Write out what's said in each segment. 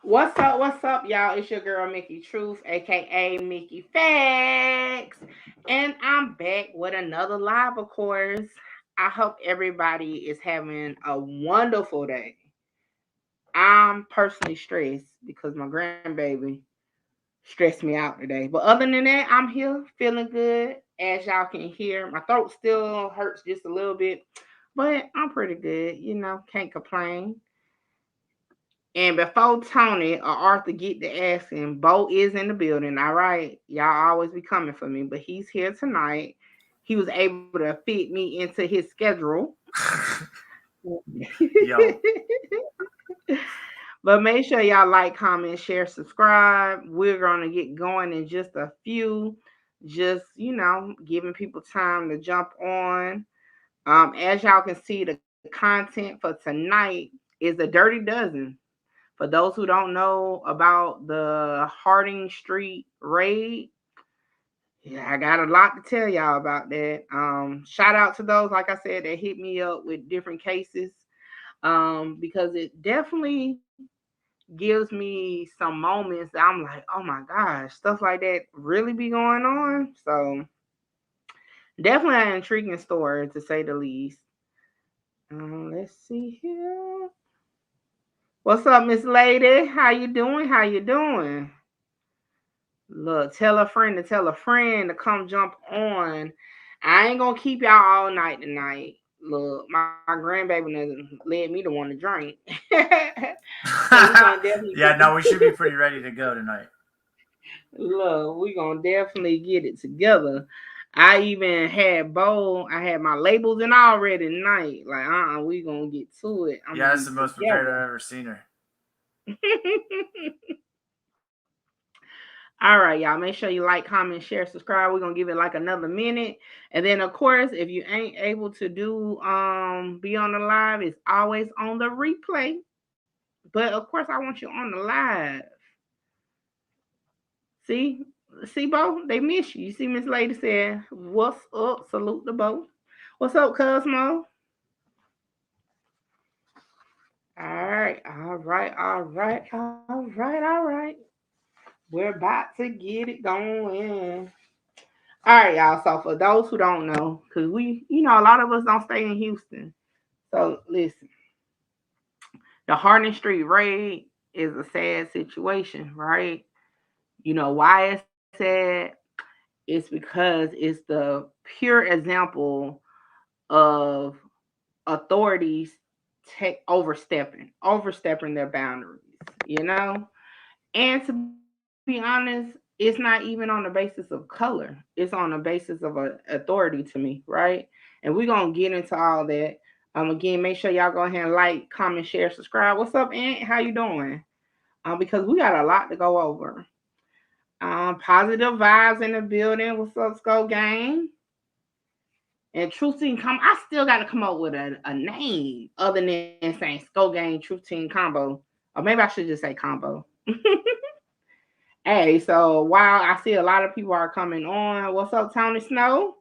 What's up, y'all? It's your girl Mickey Truth, aka Mickey Facts, and I'm back with another live, of course. I hope everybody is having a wonderful day. I'm personally stressed because my grandbaby stressed me out today. But other than that, I'm here feeling good. As y'all can hear, my throat still hurts just a little bit, but I'm pretty good. Can't complain. And before Tony or Arthur get to asking, Bo is in the building. All right. Y'all always be coming for me, but he's here tonight. He was able to fit me into his schedule. Yo, But make sure y'all like, comment, share, subscribe. We're going to get going in just a few. Just, giving people time to jump on. As y'all can see, the content for tonight is a dirty dozen. For those who don't know about the Harding Street raid, yeah, I got a lot to tell y'all about that. Shout out to those, like I said, that hit me up with different cases. Because it definitely gives me some moments that I'm like, oh my gosh, stuff like that really be going on. So definitely an intriguing story to say the least. Let's see here. What's up, Miss Lady? How you doing? How you doing? Look, tell a friend to tell a friend to come jump on. I ain't gonna keep y'all all night tonight. Look, my grandbaby led me to want to drink. So we gonna definitely yeah, no, we should be pretty ready to go tonight. look, we gonna definitely get it together. I even had I had my labels and all ready tonight. Like, we gonna get to it. I'm Yeah, gonna that's be the most prepared together. I've ever seen her. All right, y'all. Make sure you like, comment, share, subscribe. We're gonna give it like another minute. And then of course, if you ain't able to do be on the live, it's always on the replay. But of course, I want you on the live. See? See, Bo? They miss you. You see Miss Lady said, what's up? Salute the Bo. What's up, Cosmo? All right. We're about to get it going. All right, y'all. So for those who don't know, because a lot of us don't stay in Houston. So listen, the Harding Street raid is a sad situation, right? You know why it's sad? It's because it's the pure example of authorities overstepping their boundaries, you know? And to be honest, it's not even on the basis of color. It's on the basis of authority to me, right? And we're gonna get into all that. Again, make sure y'all go ahead and like, comment, share, subscribe. What's up, Aunt? How you doing? Because we got a lot to go over. Positive vibes in the building. What's up, Skull Gang? And Truth Team Combo. I still got to come up with a name other than saying Skull Gang Truth Team Combo. Or maybe I should just say combo. Hey, so while I see a lot of people are coming on, what's up, Tony Snow?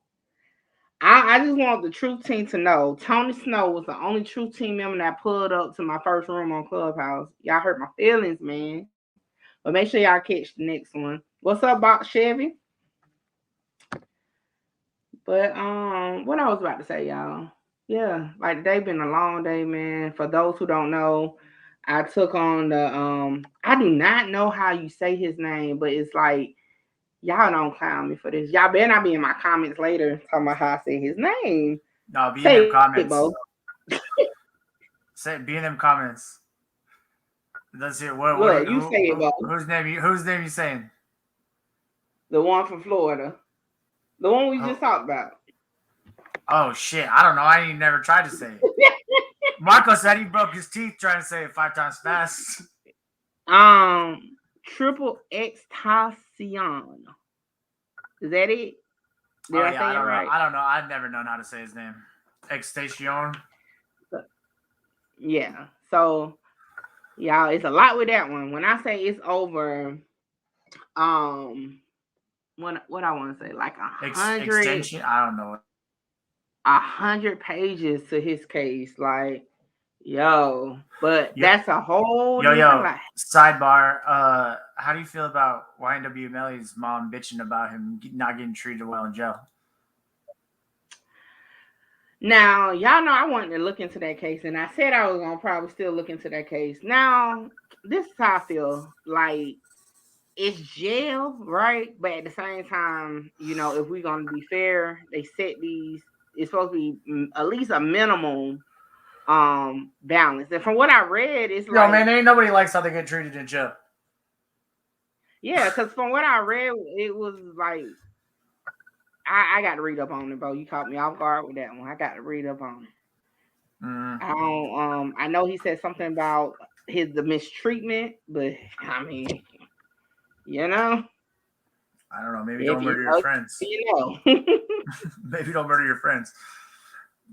I just want the Truth Team to know Tony Snow was the only Truth Team member that pulled up to my first room on Clubhouse. Y'all hurt my feelings, man. But make sure y'all catch the next one. What's up, Box Chevy? But what I was about to say, y'all. Yeah, like today been a long day, man. For those who don't know, I took on the I do not know how you say his name, but it's like y'all don't clown me for this. Y'all better not be in my comments later talking about how I say his name. No, be in Say them it, Bo. comments. Say, be in them comments. Let's see What? You say it, Bo. whose name you saying? The one from Florida. The one we just Oh, talked about. oh shit! I don't know. I ain't never tried to say it. Marco said he broke his teeth trying to say it 5 times fast. Triple Extacion. Is that it? Did Oh I yeah, I say it don't know. right? I don't know. I've never known how to say his name. Extation. Yeah. So y'all, it's a lot with that one. When I say it's over, um, what I want to say, like Extension. I don't know. a hundred pages to his case. Like, Yo, but Yo, that's a whole different yo. life. Sidebar. How do you feel about YNW Melly's mom bitching about him not getting treated well in jail? Now, y'all know I wanted to look into that case, and I said I was gonna probably still look into that case. Now, this is how I feel. Like, it's jail, right? But at the same time, if we're gonna be fair, they set these. It's supposed to be at least a minimum balance. And from what I read, it's Yo, man, like, ain't nobody likes how they get treated in jail. yeah, because from what I read, it was like I got to read up on it, bro. You caught me off guard with that one. I got to read up on it. Mm, I don't. I know he said something about the mistreatment, but I mean, you know, I don't know. Maybe if don't you murder your know, friends. you know. Maybe don't murder your friends.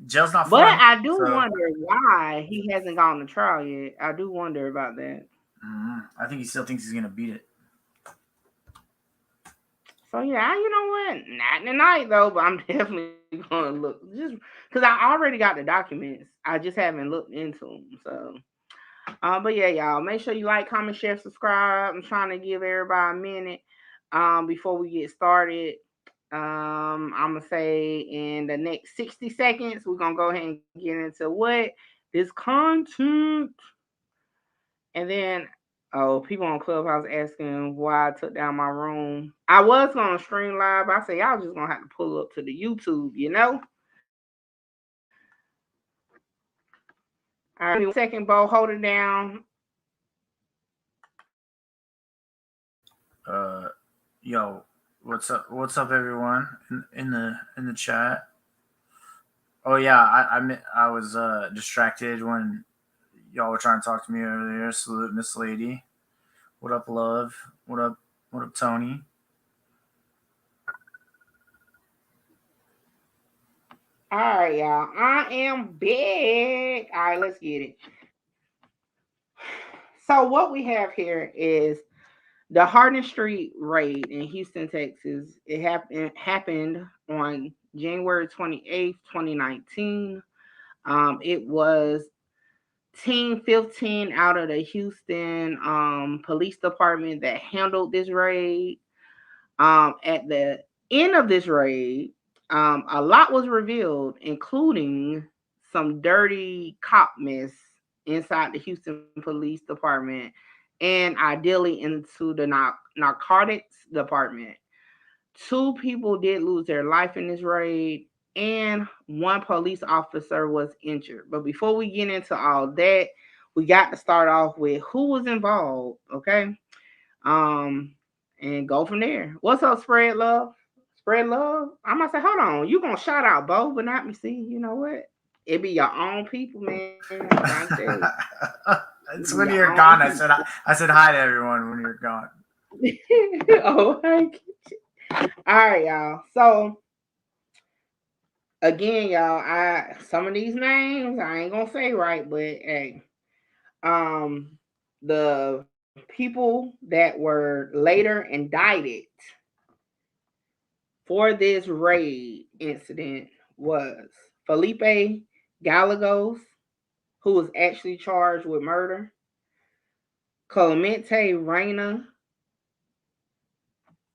Jail's not But fun. I do So wonder why he hasn't gone to trial yet. I do wonder about that. I think he still thinks he's gonna beat it. So yeah, you know what? Not tonight though, but I'm definitely gonna look just because I already got the documents. I just haven't looked into them. So, but yeah, y'all, make sure you like, comment, share, subscribe. I'm trying to give everybody a minute before we get started. I'm gonna say in the next 60 seconds, we're gonna go ahead and get into what this content. And then, oh, people on Clubhouse asking why I took down my room. I was gonna stream live. But I said y'all just gonna have to pull up to the YouTube. All right, give me 1 second, Bo. Hold it down. Uh, yo, what's up? What's up, everyone in the chat? Oh yeah, I was distracted when y'all were trying to talk to me earlier. Salute, Miss Lady. What up, love? What up? What up, Tony? All right, y'all. I am big. All right, let's get it. So what we have here is the Hardin Street raid in Houston, Texas. It happened on January 28th, 2019. It was Team 15 out of the Houston Police Department that handled this raid. At the end of this raid, a lot was revealed, including some dirty cop mess inside the Houston Police Department and ideally into the narcotics department. Two people did lose their life in this raid, and one police officer was injured. But before we get into all that, we got to start off with who was involved, okay? Um, and go from there. What's up, Spread Love? Spread Love? I must say, hold on, you gonna shout out Bo, but not me. See, you know what? It be your own people, man. I'm trying to tell you. It be It's your when you're own gone. people. I said hi to everyone when you're gone. Oh, thank you. All right, y'all. So again, y'all, I some of these names I ain't gonna say right, but hey, um, the people that were later indicted for this raid incident was Felipe Gallegos, who was actually charged with murder, Clemente Reyna,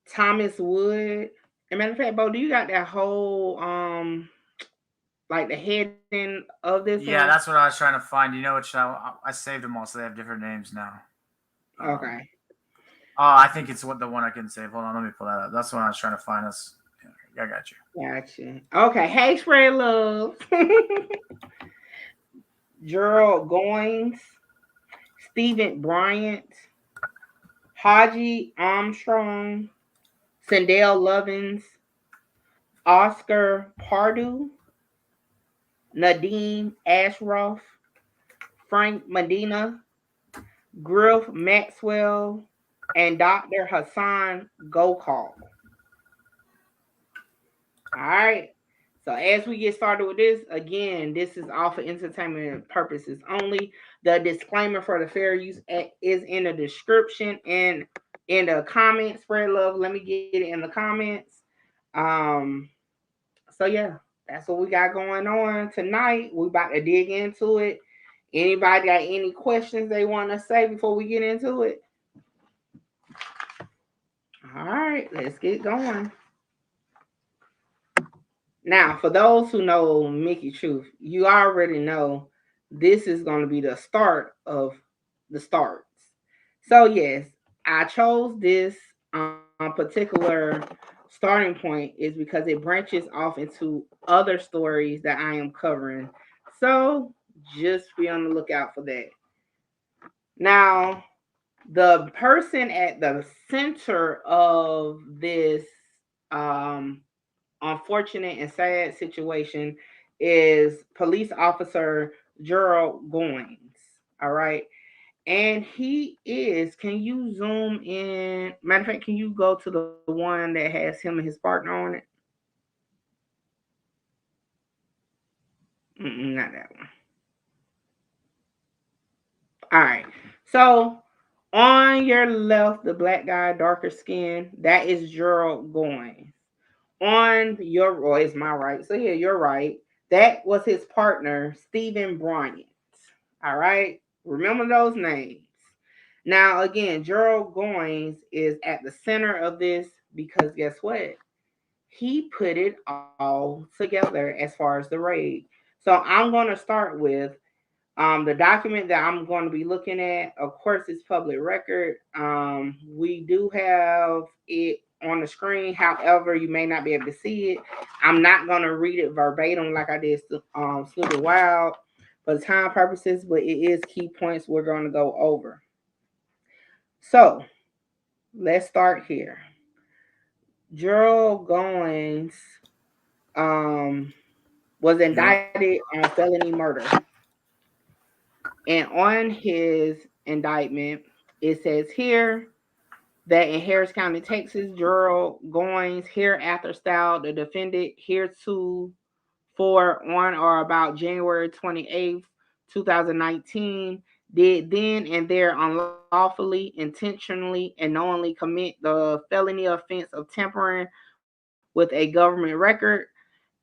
Thomas Wood. And matter of fact, Bo, do you got that whole like the heading of this one? Yeah, that's what I was trying to find. You know what? I saved them all, so they have different names now. Okay. Oh, I think it's the one I can save. Hold on, let me pull that up. That's the one I was trying to find. I got you. Gotcha. Okay. Hey, Spread Love. Gerald Goins, Stephen Bryant, Haji Armstrong, Sandell Lovins, Oscar Pardue, Nadeem Ashroff, Frank Medina, Griff Maxwell, and Dr. Hassan Gokal. All right. So as we get started with this, again, this is all for entertainment purposes only. The disclaimer for the fair use act is in the description and in the comments. Spread love. Let me get it in the comments. Um. So yeah, that's what we got going on tonight. We about to dig into it. Anybody got any questions they want to say before we get into it? All right, let's get going. Now, for those who know Mickey Truth, you already know this is going to be the start of the starts. So, yes, I chose this particular starting point is because it branches off into other stories that I am covering. So, just be on the lookout for that. Now, the person at the center of this um, unfortunate and sad situation is police officer Gerald Goins. All right. And he is, can you zoom in? Matter of fact, can you go to the one that has him and his partner on it? Not that one. All right. So on your left, the black guy, darker skin, that is Gerald Goins. On your, or it's my right. So yeah, you're right. That was his partner, Stephen Bryant. All right. Remember those names. Now, again, Gerald Goins is at the center of this because guess what? He put it all together as far as the raid. So I'm going to start with the document that I'm going to be looking at. Of course, it's public record. We do have it on the screen. However, you may not be able to see it. I'm not going to read it verbatim like I did Stupid Wild for the time purposes, but it is key points we're going to go over. So let's start here. Gerald Goins um, was Yep. indicted on felony murder. And on his indictment, it says here that in Harris County, Texas, Gerald Goins, hereafter styled the defendant hereto for on or about January 28th, 2019, did then and there unlawfully, intentionally, and knowingly commit the felony offense of tampering with a government record,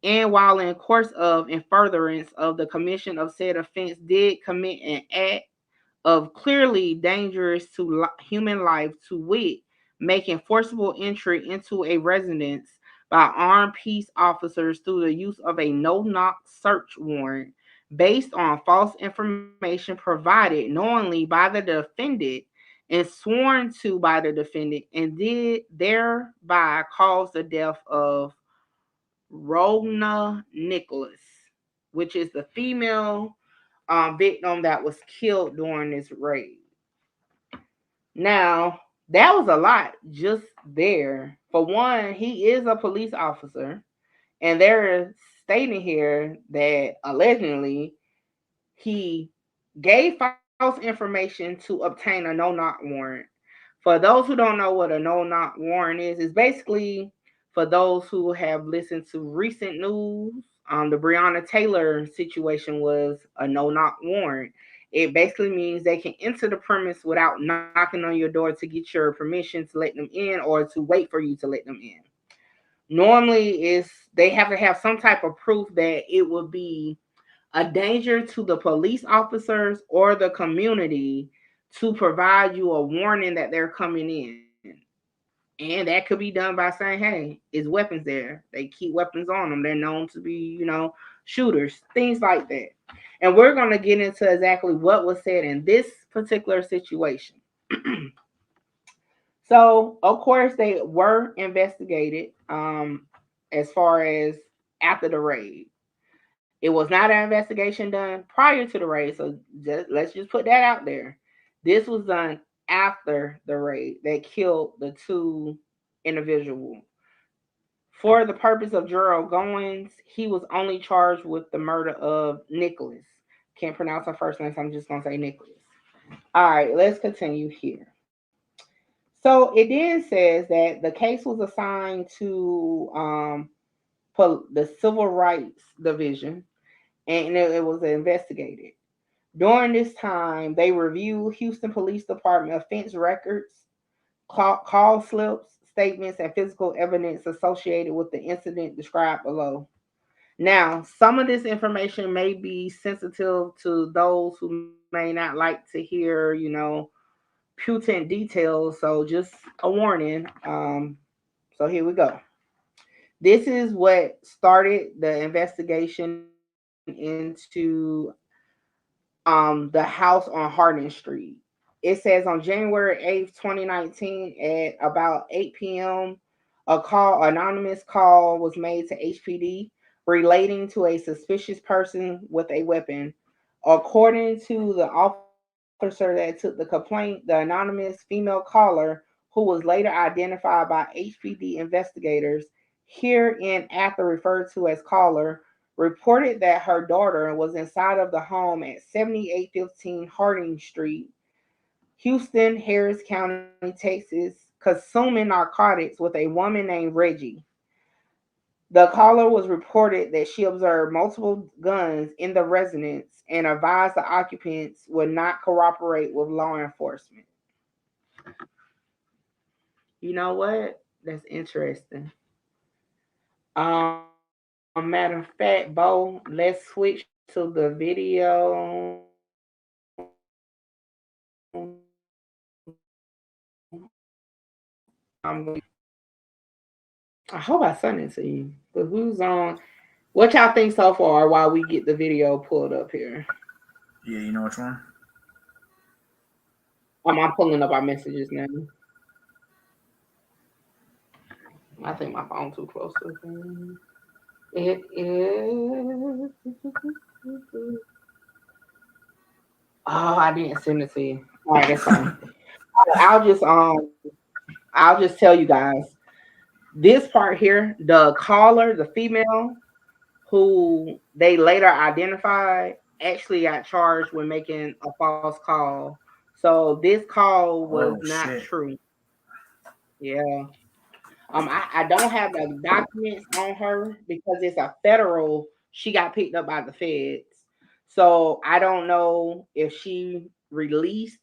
and while in course of and furtherance of the commission of said offense did commit an act of clearly dangerous to human life, to wit, making forcible entry into a residence by armed peace officers through the use of a no-knock search warrant based on false information provided knowingly by the defendant and sworn to by the defendant, and did thereby cause the death of Rona Nicholas, which is the female victim that was killed during this raid. Now, that was a lot just there. For one, he is a police officer, and they're stating here that allegedly he gave false information to obtain a no knock warrant. For those who don't know what a no knock warrant is, it's basically for those who have listened to recent news. The Breonna Taylor situation was a no knock warrant. It basically means they can enter the premise without knocking on your door to get your permission to let them in or to wait for you to let them in. Normally, it's they have to have some type of proof that it would be a danger to the police officers or the community to provide you a warning that they're coming in. And that could be done by saying, hey, is weapons there? They keep weapons on them. They're known to be, shooters, things like that. And we're going to get into exactly what was said in this particular situation. So, of course, they were investigated as far as after the raid. It was not an investigation done prior to the raid, so let's just put that out there. This was done after the raid that killed the two individuals. For the purpose of Gerald Goins, he was only charged with the murder of Nicholas. Can't pronounce her first name, so I'm just gonna say Nicholas. All right, let's continue here. So it then says that the case was assigned to the Civil Rights Division, and it was investigated. During this time, they reviewed Houston Police Department offense records, call slips, statements, and physical evidence associated with the incident described below. Now, some of this information may be sensitive to those who may not like to hear, putent details. So just a warning. So here we go. This is what started the investigation into the house on Harding Street. It says on January 8th, 2019, at about 8 p.m., anonymous call was made to HPD relating to a suspicious person with a weapon. According to the officer that took the complaint, the anonymous female caller, who was later identified by HPD investigators, hereinafter referred to as caller, reported that her daughter was inside of the home at 7815 Harding Street, Houston, Harris County, Texas, consuming narcotics with a woman named Reggie. The caller was reported that she observed multiple guns in the residence and advised the occupants would not cooperate with law enforcement. You know what? That's interesting. Matter of fact, Bo, let's switch to the video. I hope I sent it to you. But who's on? What y'all think so far while we get the video pulled up here? Yeah, you know which one? I'm pulling up our messages now. I think my phone too close to the thing. It is. Oh, I didn't send it to you. All right, that's fine. I'll just um I'll just tell you guys this part here. The caller, the female who they later identified, actually got charged with making a false call. So this call was Oh not shit. true. Yeah. I don't have the documents on her because it's a federal. She got picked up by the feds. So I don't know if she released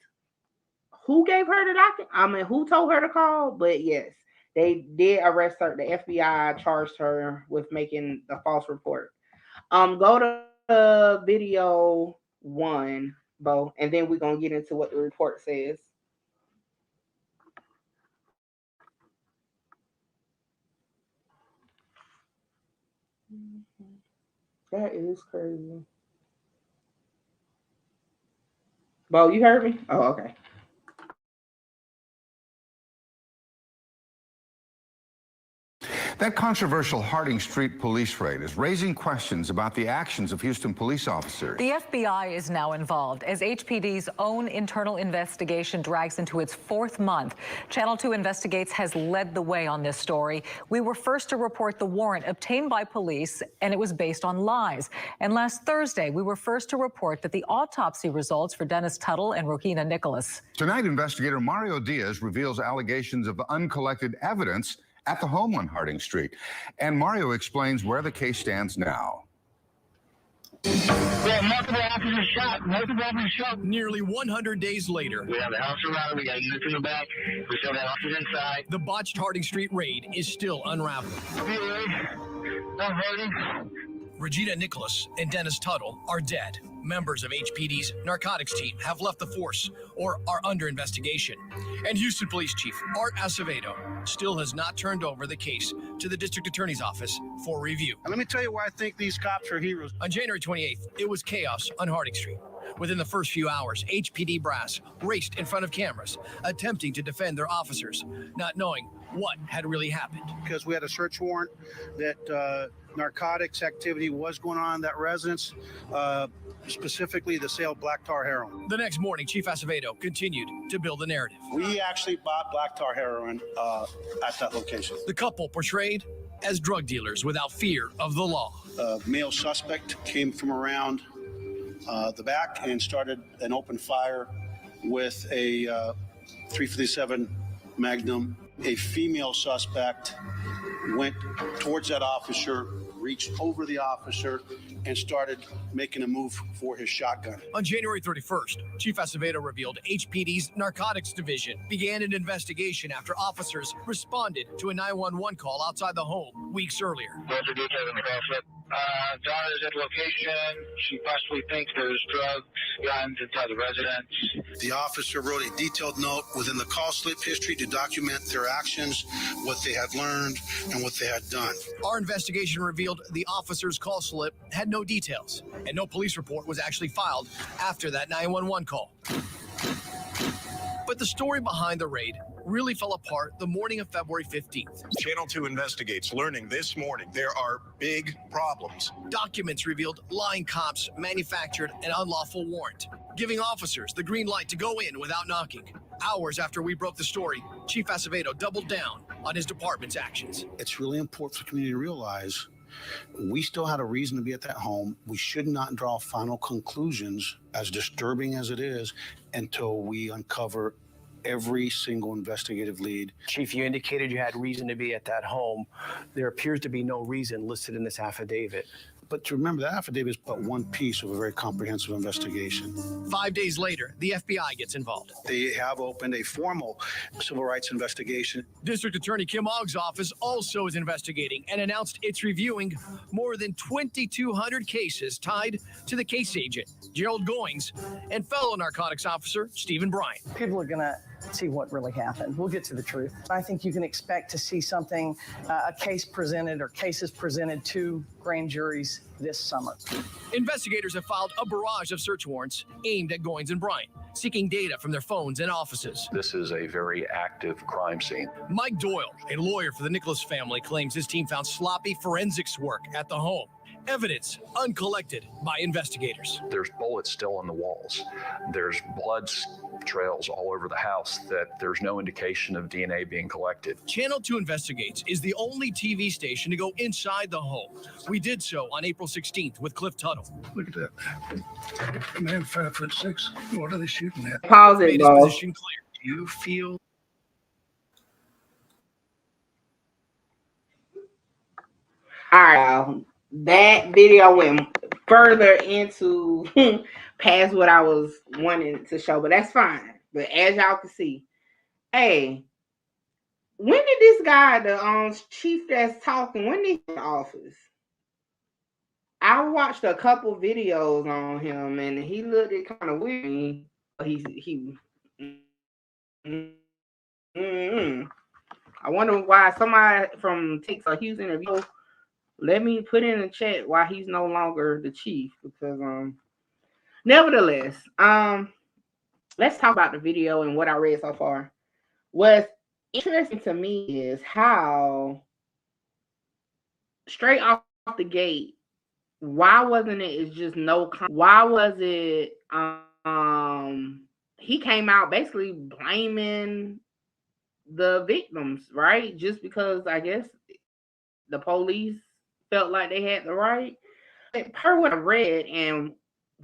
who gave her the document. I mean, who told her to call? But yes, they did arrest her. The FBI charged her with making the false report. Go to video one, Bo, and then we're gonna get into what the report says. That is crazy. Bo, you heard me? Oh, okay. That controversial Harding Street police raid is raising questions about the actions of Houston police officers. The FBI is now involved as HPD's own internal investigation drags into its fourth month. Channel 2 Investigates has led the way on this story. We were first to report the warrant obtained by police, and it was based on lies. And last Thursday, we were first to report that the autopsy results for Dennis Tuttle and Rokina Nicholas. Tonight, investigator Mario Diaz reveals allegations of uncollected evidence at the home on Harding Street. And Mario explains where the case stands now. Yeah, multiple officers shot. Nearly 100 days later, We have the house surrounded. We got units in the back. We still got officers inside. the botched Harding Street raid is still unraveling. Not hurting. Regina Nicholas and Dennis Tuttle are dead. Members of HPD's narcotics team have left the force or are under investigation. And Houston Police Chief Art Acevedo still has not turned over the case to the district attorney's office for review. And let me tell you why I think these cops are heroes. On January 28th, it was chaos on Harding Street. Within the first few hours, HPD brass raced in front of cameras, attempting to defend their officers, not knowing what had really happened. Because we had a search warrant that narcotics activity was going on in that residence, specifically the sale of black tar heroin. The next morning, Chief Acevedo continued to build the narrative. We actually bought black tar heroin at that location. The couple portrayed as drug dealers without fear of the law. A male suspect came from around the back and started an open fire with a .357 Magnum. A female suspect went towards that officer, reached over the officer, and started making a move for his shotgun. On January 31st, Chief Acevedo revealed HPD's narcotics division began an investigation after officers responded to a 911 call outside the home weeks earlier. What's the details on the call slip? Daughter's at location. She possibly thinks there's drugs guns inside the residence. The officer wrote a detailed note within the call slip history to document their actions, what they had learned, and what they had done. Our investigation revealed the officer's call slip had no details, and no police report was actually filed after that 911 call. But the story behind the raid really fell apart the morning of February 15th. Channel 2 investigates, learning this morning there are big problems. Documents revealed lying cops manufactured an unlawful warrant, giving officers the green light to go in without knocking. Hours after we broke the story, Chief Acevedo doubled down on his department's actions. It's really important for the community to realize we still had a reason to be at that home. We should not draw final conclusions, as disturbing as it is, until we uncover every single investigative lead. Chief, you indicated you had reason to be at that home. There appears to be no reason listed in this affidavit. But to remember, that affidavit is but one piece of a very comprehensive investigation. 5 days later, the FBI gets involved. They have opened a formal civil rights investigation. District Attorney Kim Ogg's office also is investigating and announced it's reviewing more than 2,200 cases tied to the case agent, Gerald Goins, and fellow narcotics officer, Stephen Bryant. People are going to see what really happened. We'll get to the truth. I think you can expect to see something, a case presented or cases presented to grand juries this summer. Investigators have filed a barrage of search warrants aimed at Goins and Bryant, seeking data from their phones and offices. This is a very active crime scene. Mike Doyle, a lawyer for the Nicholas family, claims his team found sloppy forensics work at the home. Evidence uncollected by investigators. There's bullets still on the walls. There's blood trails all over the house that there's no indication of DNA being collected. Channel 2 Investigates is the only TV station to go inside the home. We did so on April 16th with Cliff Tuttle. Look at that. Man, 5'6". What are they shooting at? Pause it, Made his bro. position clear. Do you feel? All right. That video went further into past what I was wanting to show, but that's fine. But as y'all can see, hey, when did this guy, the chief that's talking, when did he get in office? I watched a couple videos on him, and he looked kind of weird. I wonder why somebody from Texas Houston review. Let me put in the chat why he's no longer the chief, because nevertheless, let's talk about the video and what I read so far. What's interesting to me is how straight off the gate, why wasn't it just no, why was it he came out basically blaming the victims, right? Just because I guess the police felt like they had the right. Per what I read and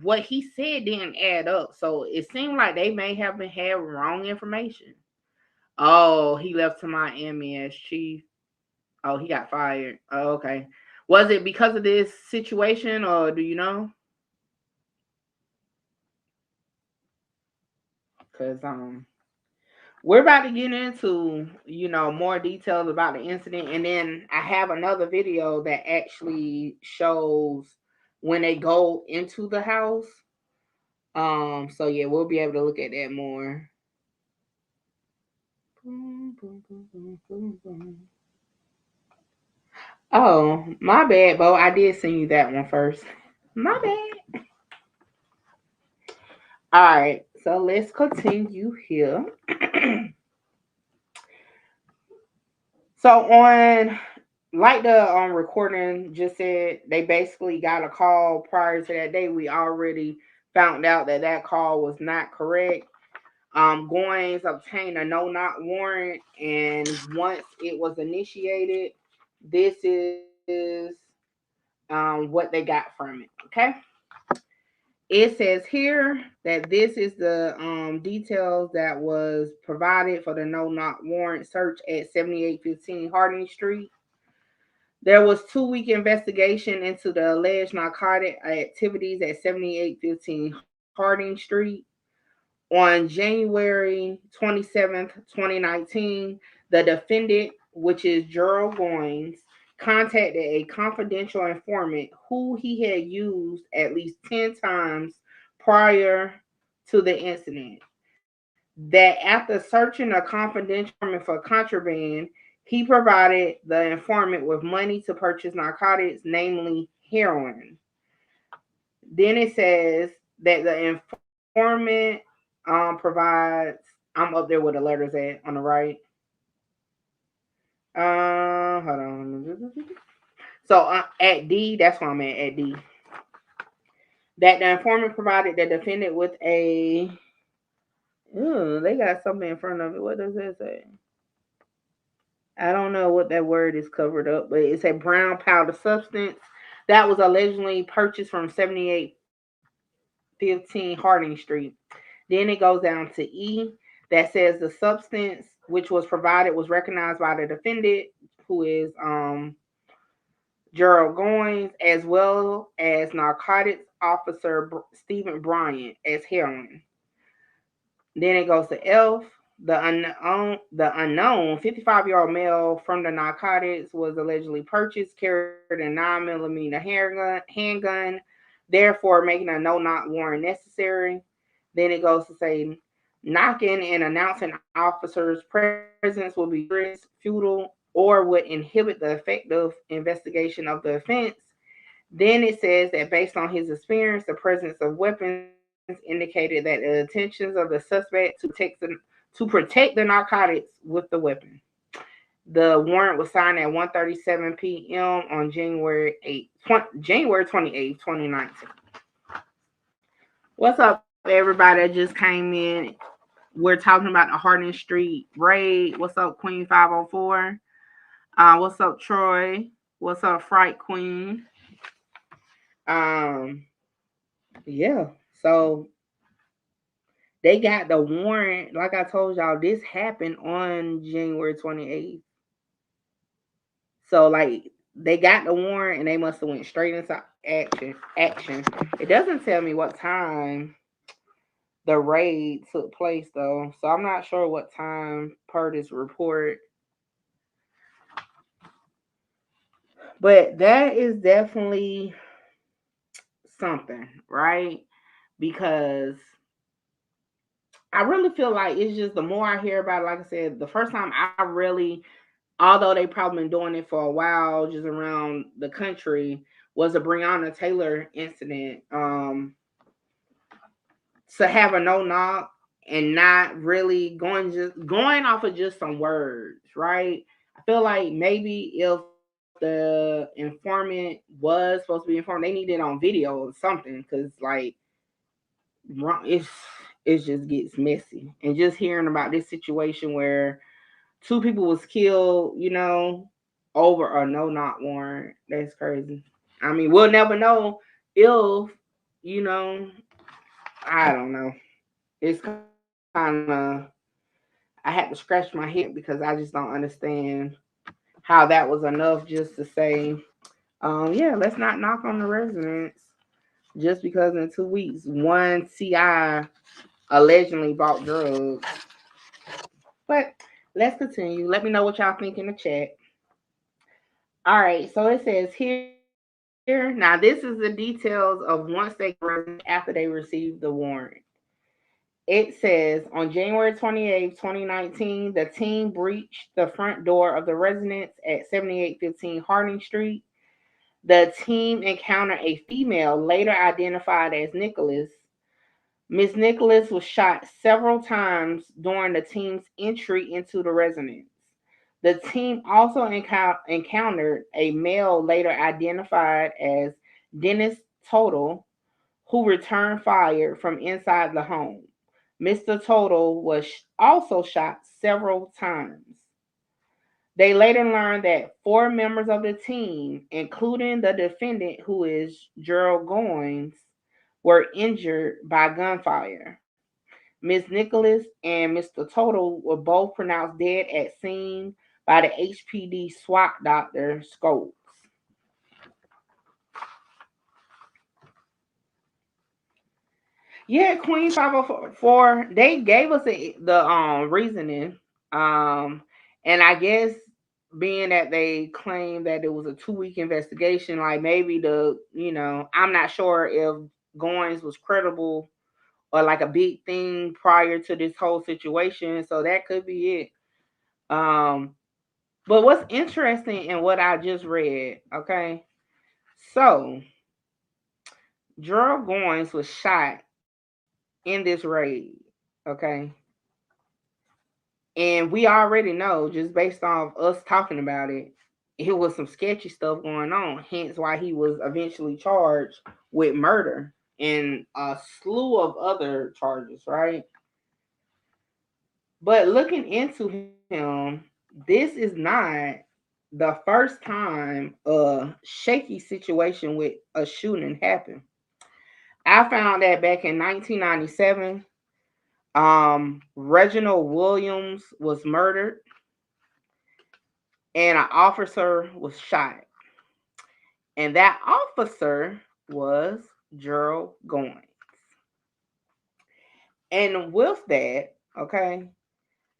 what he said didn't add up. So it seemed like they may have been had wrong information. Oh, he left to Miami as chief. Oh, he got fired. Oh, okay. Was it because of this situation, or do you know? Because we're about to get into, more details about the incident. And then I have another video that actually shows when they go into the house. So yeah, we'll be able to look at that more. Oh, my bad, Bo. I did send you that one first. My bad. All right. So let's continue here. So like the recording just said, they basically got a call prior to that day. We already found out that call was not correct. Goins obtained a no-knock warrant, and once it was initiated, this is what they got from it. Okay. It says here that this is the details that was provided for the no-knock warrant search at 7815 Harding Street. There was 2-week investigation into the alleged narcotic activities at 7815 Harding Street. On January 27th, 2019, the defendant, which is Gerald Goins, contacted a confidential informant who he had used at least 10 times prior to the incident. That after searching a confidential informant for contraband, he provided the informant with money to purchase narcotics, namely heroin. Then it says that the informant provides, I'm up there with the letters at on the right. Hold on. So at D, that's where I'm at D. That the informant provided the defendant with a, they got something in front of it. What does that say? I don't know what that word is covered up, but it's a brown powder substance that was allegedly purchased from 7815 Harding Street. Then it goes down to E that says the substance which was provided was recognized by the defendant, who is Gerald Goins, as well as narcotics officer Stephen Bryant as heroin. Then it goes to F. The unknown 55-year-old male from the narcotics was allegedly purchased, carried a 9mm handgun, therefore making a no-knock warrant necessary. Then it goes to say, knocking and announcing officers' presence will be futile or would inhibit the effective investigation of the offense. Then it says that based on his experience, the presence of weapons indicated that the intentions of the suspect to protect the narcotics with the weapon. The warrant was signed at 1:37 p.m. on January 28th, 2019. What's up, everybody that just came in? We're talking about the Harding Street raid. What's up, Queen 504? What's up, Troy? What's up, Fright Queen? Yeah. So they got the warrant. Like I told y'all, this happened on January 28th. So like they got the warrant and they must have went straight into action. It doesn't tell me what time the raid took place though. So I'm not sure what time per this report. But that is definitely something, right? Because I really feel like it's just the more I hear about it, like I said, the first time I really, although they probably been doing it for a while just around the country, was the Breonna Taylor incident. To have a no knock and not really going off of just some words, right? I feel like maybe if the informant was supposed to be informed, they need it on video or something, because like it just gets messy. And just hearing about this situation where 2 people was killed, over a no knock warrant, that's crazy. I mean, we'll never know if, I don't know. It's kind of, I had to scratch my head because I just don't understand how that was enough just to say, yeah, let's not knock on the residents just because in 2 weeks, one CI allegedly bought drugs. But let's continue. Let me know what y'all think in the chat. All right, so it says here, now this is the details of once they after they received the warrant. It says on January 28th, 2019, the team breached the front door of the residence at 7815 Harding Street. The team encountered a female later identified as Nicholas. Ms. Nicholas was shot several times during the team's entry into the residence. The team also encountered a male later identified as Dennis Total, who returned fire from inside the home. Mr. Total was also shot several times. They later learned that 4 members of the team, including the defendant, who is Gerald Goins, were injured by gunfire. Ms. Nicholas and Mr. Total were both pronounced dead at scene by the HPD SWAT doctor Scopes. Yeah, Queen 504, they gave us the reasoning. And I guess being that they claim that it was a 2-week investigation, like maybe I'm not sure if Goins was credible or like a big thing prior to this whole situation. So that could be it. But what's interesting in what I just read, okay? So Gerald Goins was shot in this raid, okay? And we already know, just based off us talking about it, it was some sketchy stuff going on. Hence why he was eventually charged with murder and a slew of other charges, right? But looking into him, this is not the first time a shaky situation with a shooting happened. I found that back in 1997, Reginald Williams was murdered and an officer was shot. And that officer was Gerald Goins. And with that, okay,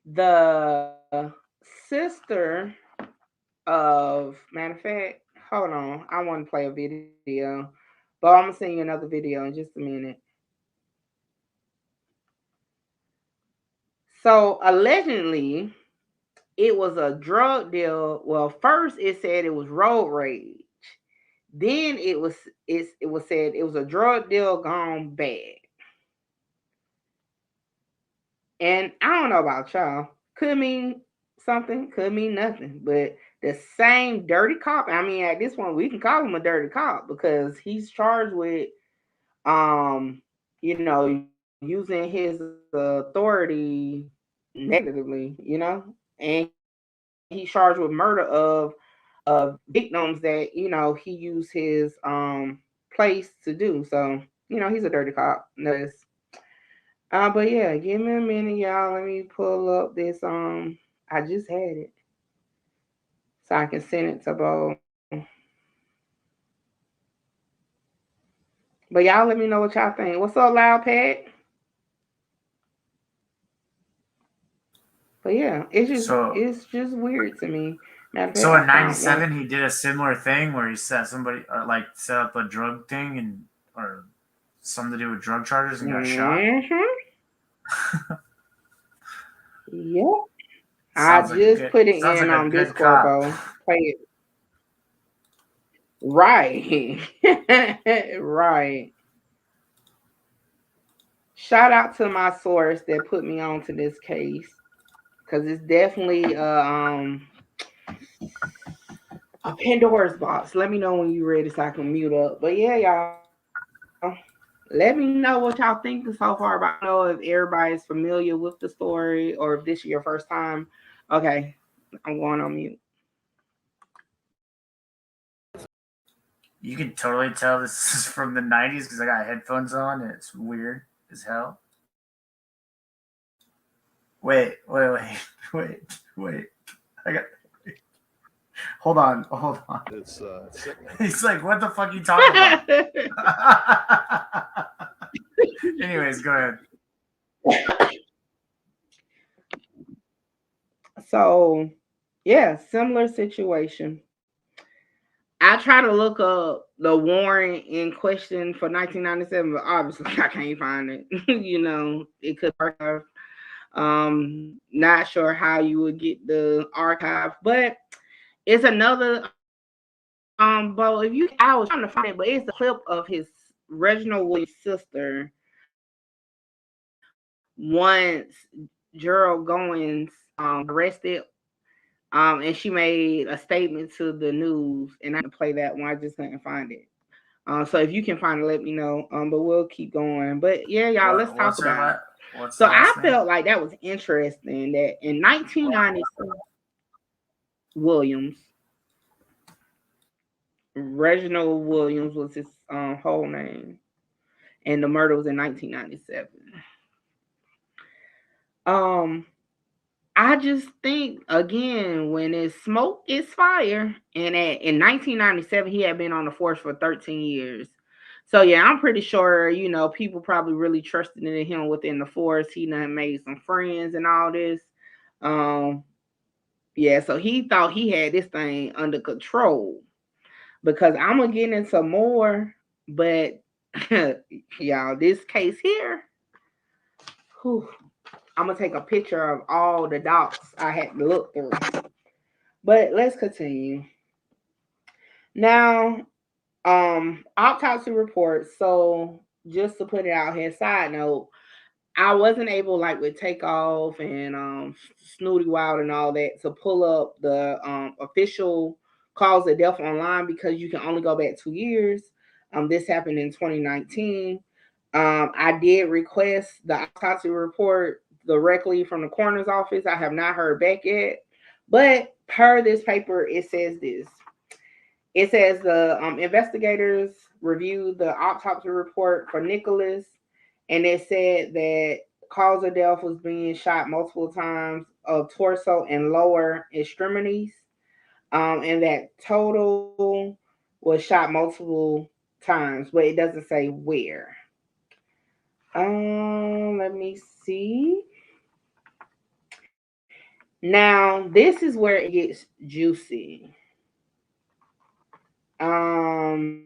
the sister matter of fact, hold on, I want to play a video, but I'm gonna send you another video in just a minute. So allegedly, it was a drug deal. Well, first it said it was road rage. Then it was said it was a drug deal gone bad. And I don't know about y'all. Could mean something, could mean nothing. But the same dirty cop, I mean, at this point, we can call him a dirty cop because he's charged with, using his authority negatively, and he's charged with murder of victims that, he used his place to do. So, he's a dirty cop. Notice. But yeah, give me a minute, y'all. Let me pull up this. I just had it, so I can send it to both. But y'all, let me know what y'all think. What's up, Loud Pat? But yeah, it's just weird to me. So in '97, he did a similar thing where he set somebody set up a drug thing and or something to do with drug charges and got shot. Yep. I just put it in on Discord, bro. Play it. Right. Right. Shout out to my source that put me onto this case. Because it's definitely a Pandora's box. Let me know when you're ready so I can mute up. But yeah, y'all. Let me know what y'all thinking so far. But I don't know if everybody's familiar with the story or if this is your first time. Okay, I'm going on mute. You can totally tell this is from the 90s because I got headphones on and it's weird as hell. Wait. I got. Hold on. It's sickening. He's like, what the fuck are you talking about? Anyways, go ahead. So, yeah, similar situation. I try to look up the warrant in question for 1997, but obviously I can't find it. It could archive. Not sure how you would get the archive, but it's another. But I was trying to find it, but it's a clip of his Reginald Williams' sister. Once Gerald Goins arrested, and she made a statement to the news, and I had to play that one. I just couldn't find it. So if you can find it, let me know. But we'll keep going. But yeah, y'all, let's talk about it. So I felt like that was interesting that in 1997, Reginald Williams was his whole name, and the murder was in 1997. I just think again, when it's smoke, it's fire. And in 1997, he had been on the force for 13 years. So yeah, I'm pretty sure people probably really trusted in him within the force. He done made some friends and all this. Yeah, so he thought he had this thing under control because I'm gonna get into more, but y'all, this case here, whew, I'm gonna take a picture of all the docs I had to look through. But let's continue. Now, autopsy report. So just to put it out here, side note, I wasn't able, like with Takeoff and Snooty Wild and all that, to pull up the official cause of death online because you can only go back 2 years. This happened in 2019. I did request the autopsy report directly from the coroner's office. I have not heard back yet, but per this paper, it says this. It says the investigators reviewed the autopsy report for Nicholas, and it said that cause of death was being shot multiple times of torso and lower extremities, and that total was shot multiple times, but it doesn't say where. Let me see. Now, this is where it gets juicy. I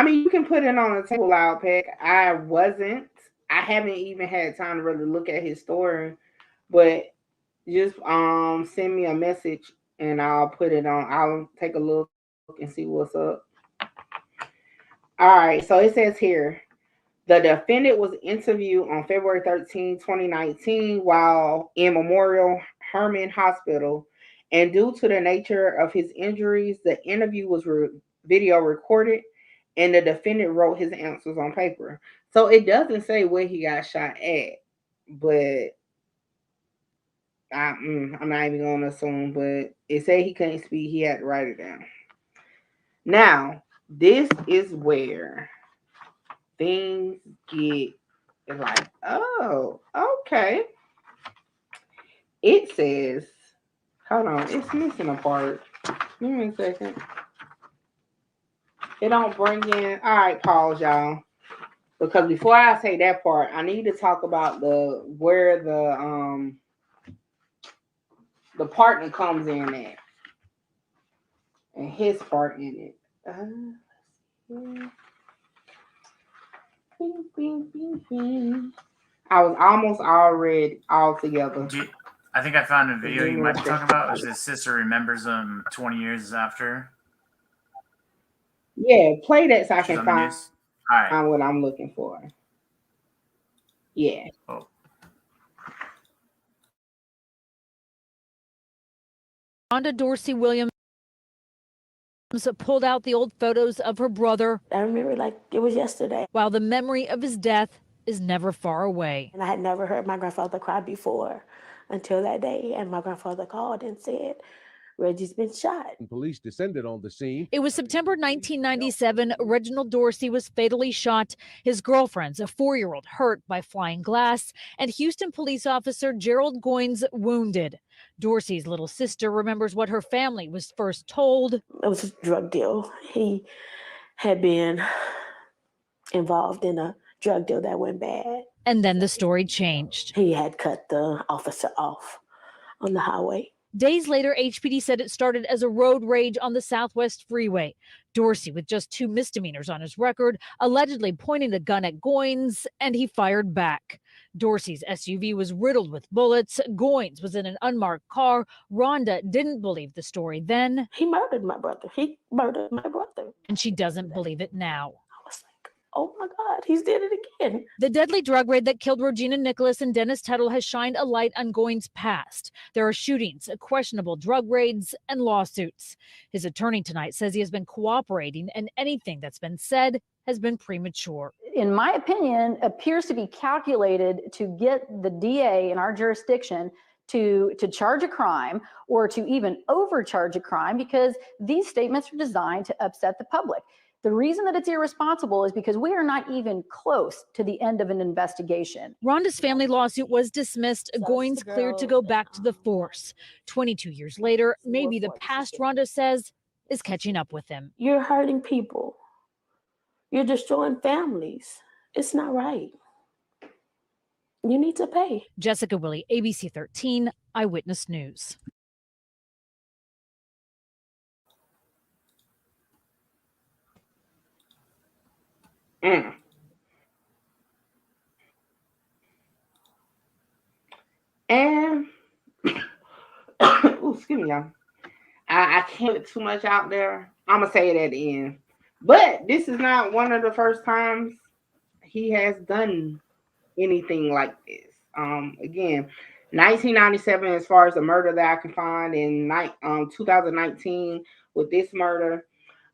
mean, you can put it on a table, Loud Pack. I haven't even had time to really look at his story, but just send me a message and I'll put it on. I'll take a look and see what's up. All right, so it says here, the defendant was interviewed on February 13, 2019, while in Memorial Hermann Hospital. And due to the nature of his injuries, the interview was video recorded, and the defendant wrote his answers on paper. So it doesn't say where he got shot at, but I'm not even going to assume, but it said he couldn't speak. He had to write it down. Now, this is where things get like, oh, okay. It says, hold on, it's missing a part. Give me a second. It don't bring in. All right, pause, y'all. Because before I say that part, I need to talk about where the partner comes in at and his part in it. I was almost already all together. I think I found a video you might be talking about. Is his sister remembers him 20 years after? Yeah, play that so I can find right. what I'm looking for. Yeah. Oh. Rhonda Dorsey Williams pulled out the old photos of her brother. I remember like it was yesterday. While the memory of his death is never far away. And I had never heard my grandfather cry before until that day. And my grandfather called and said, Reggie's been shot. Police descended on the scene. It was September 1997. Reginald Dorsey was fatally shot. His girlfriend's a 4-year-old hurt by flying glass, and Houston police officer Gerald Goins wounded. Dorsey's little sister remembers what her family was first told. It was a drug deal. He had been involved in a drug deal that went bad. And then the story changed. He had cut the officer off on the highway. Days later, HPD said it started as a road rage on the Southwest Freeway. Dorsey, with just 2 misdemeanors on his record, allegedly pointing the gun at Goins, and he fired back. Dorsey's SUV was riddled with bullets. Goins was in an unmarked car. Rhonda didn't believe the story then. He murdered my brother. He murdered my brother. And she doesn't believe it now. Oh my God, he's did it again. The deadly drug raid that killed Regina Nicholas and Dennis Tuttle has shined a light on Goins' past. There are shootings, questionable drug raids, and lawsuits. His attorney tonight says he has been cooperating, and anything that's been said has been premature. In my opinion, appears to be calculated to get the DA in our jurisdiction to charge a crime or to even overcharge a crime, because these statements are designed to upset the public. The reason that it's irresponsible is because we are not even close to the end of an investigation. Rhonda's family lawsuit was dismissed. Goins cleared to go back to the force. 22 years later, maybe the past, Rhonda says, is catching up with him. You're hurting people. You're destroying families. It's not right. you need to pay. Jessica Willie, ABC 13 Eyewitness News. And ooh, excuse me, y'all. I can't put too much out there. I'm gonna say it at the end. But this is not one of the first times he has done anything like this. Again, 1997 as far as the murder that I can find in 2019 with this murder.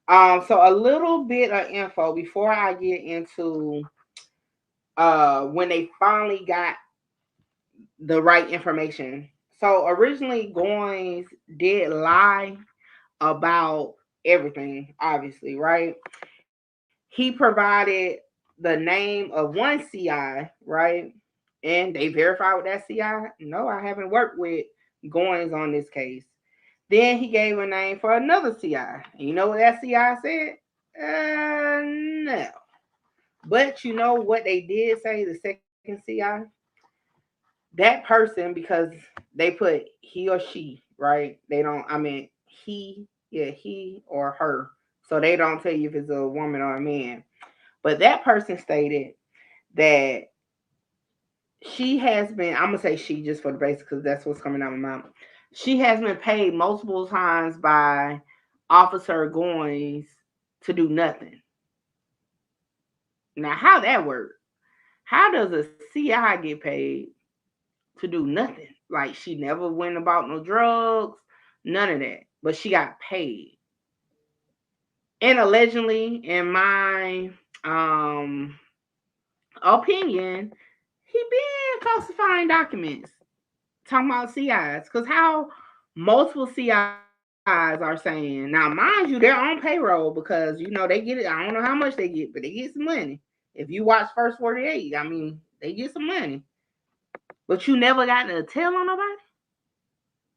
So a little bit of info before I get into when they finally got the right information. So originally Goins did lie about everything, obviously, right? He provided the name of one CI, right? And they verified with that CI. No, I haven't worked with Goins on this case. Then he gave a name for another CI. And you know what that CI said? No. But you know what they did say, the second CI? That person, because they put he or she, right? They don't, I mean, he or her. So they don't tell you if it's a woman or a man. But that person stated that she has been, I'm going to say she just for the basics because that's what's coming out of my mouth. She has been paid multiple times by Officer Goins to do nothing. Now, how that works? How does a CI get paid to do nothing? Like, she never went about no drugs, none of that. But she got paid. And allegedly, in my opinion, he been falsifying documents. Talking about CIs. Because how multiple CIs are saying, now mind you, they're on payroll because, you know, they get it. I don't know how much they get, but they get some money. If you watch First 48, I mean, they get some money. But you never got to tell on nobody?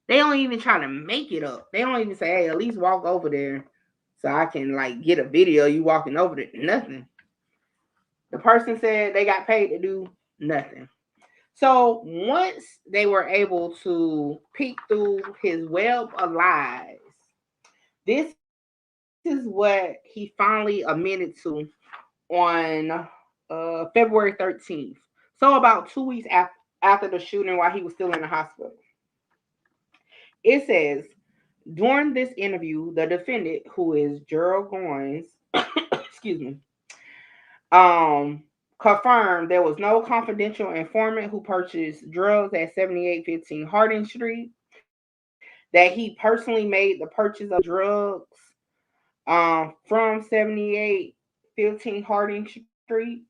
They don't even try to make it up. They don't even say, hey, at least walk over there so I can, like, get a video of you walking over there. Nothing. The person said they got paid to do nothing. So once they were able to peek through his web of lies, this is what he finally admitted to on February 13th. So about 2 weeks after the shooting while he was still in the hospital. It says, during this interview, the defendant, who is Gerald Goins, excuse me, confirmed there was no confidential informant who purchased drugs at 7815 Harding Street, that he personally made the purchase of drugs from 7815 Harding Street,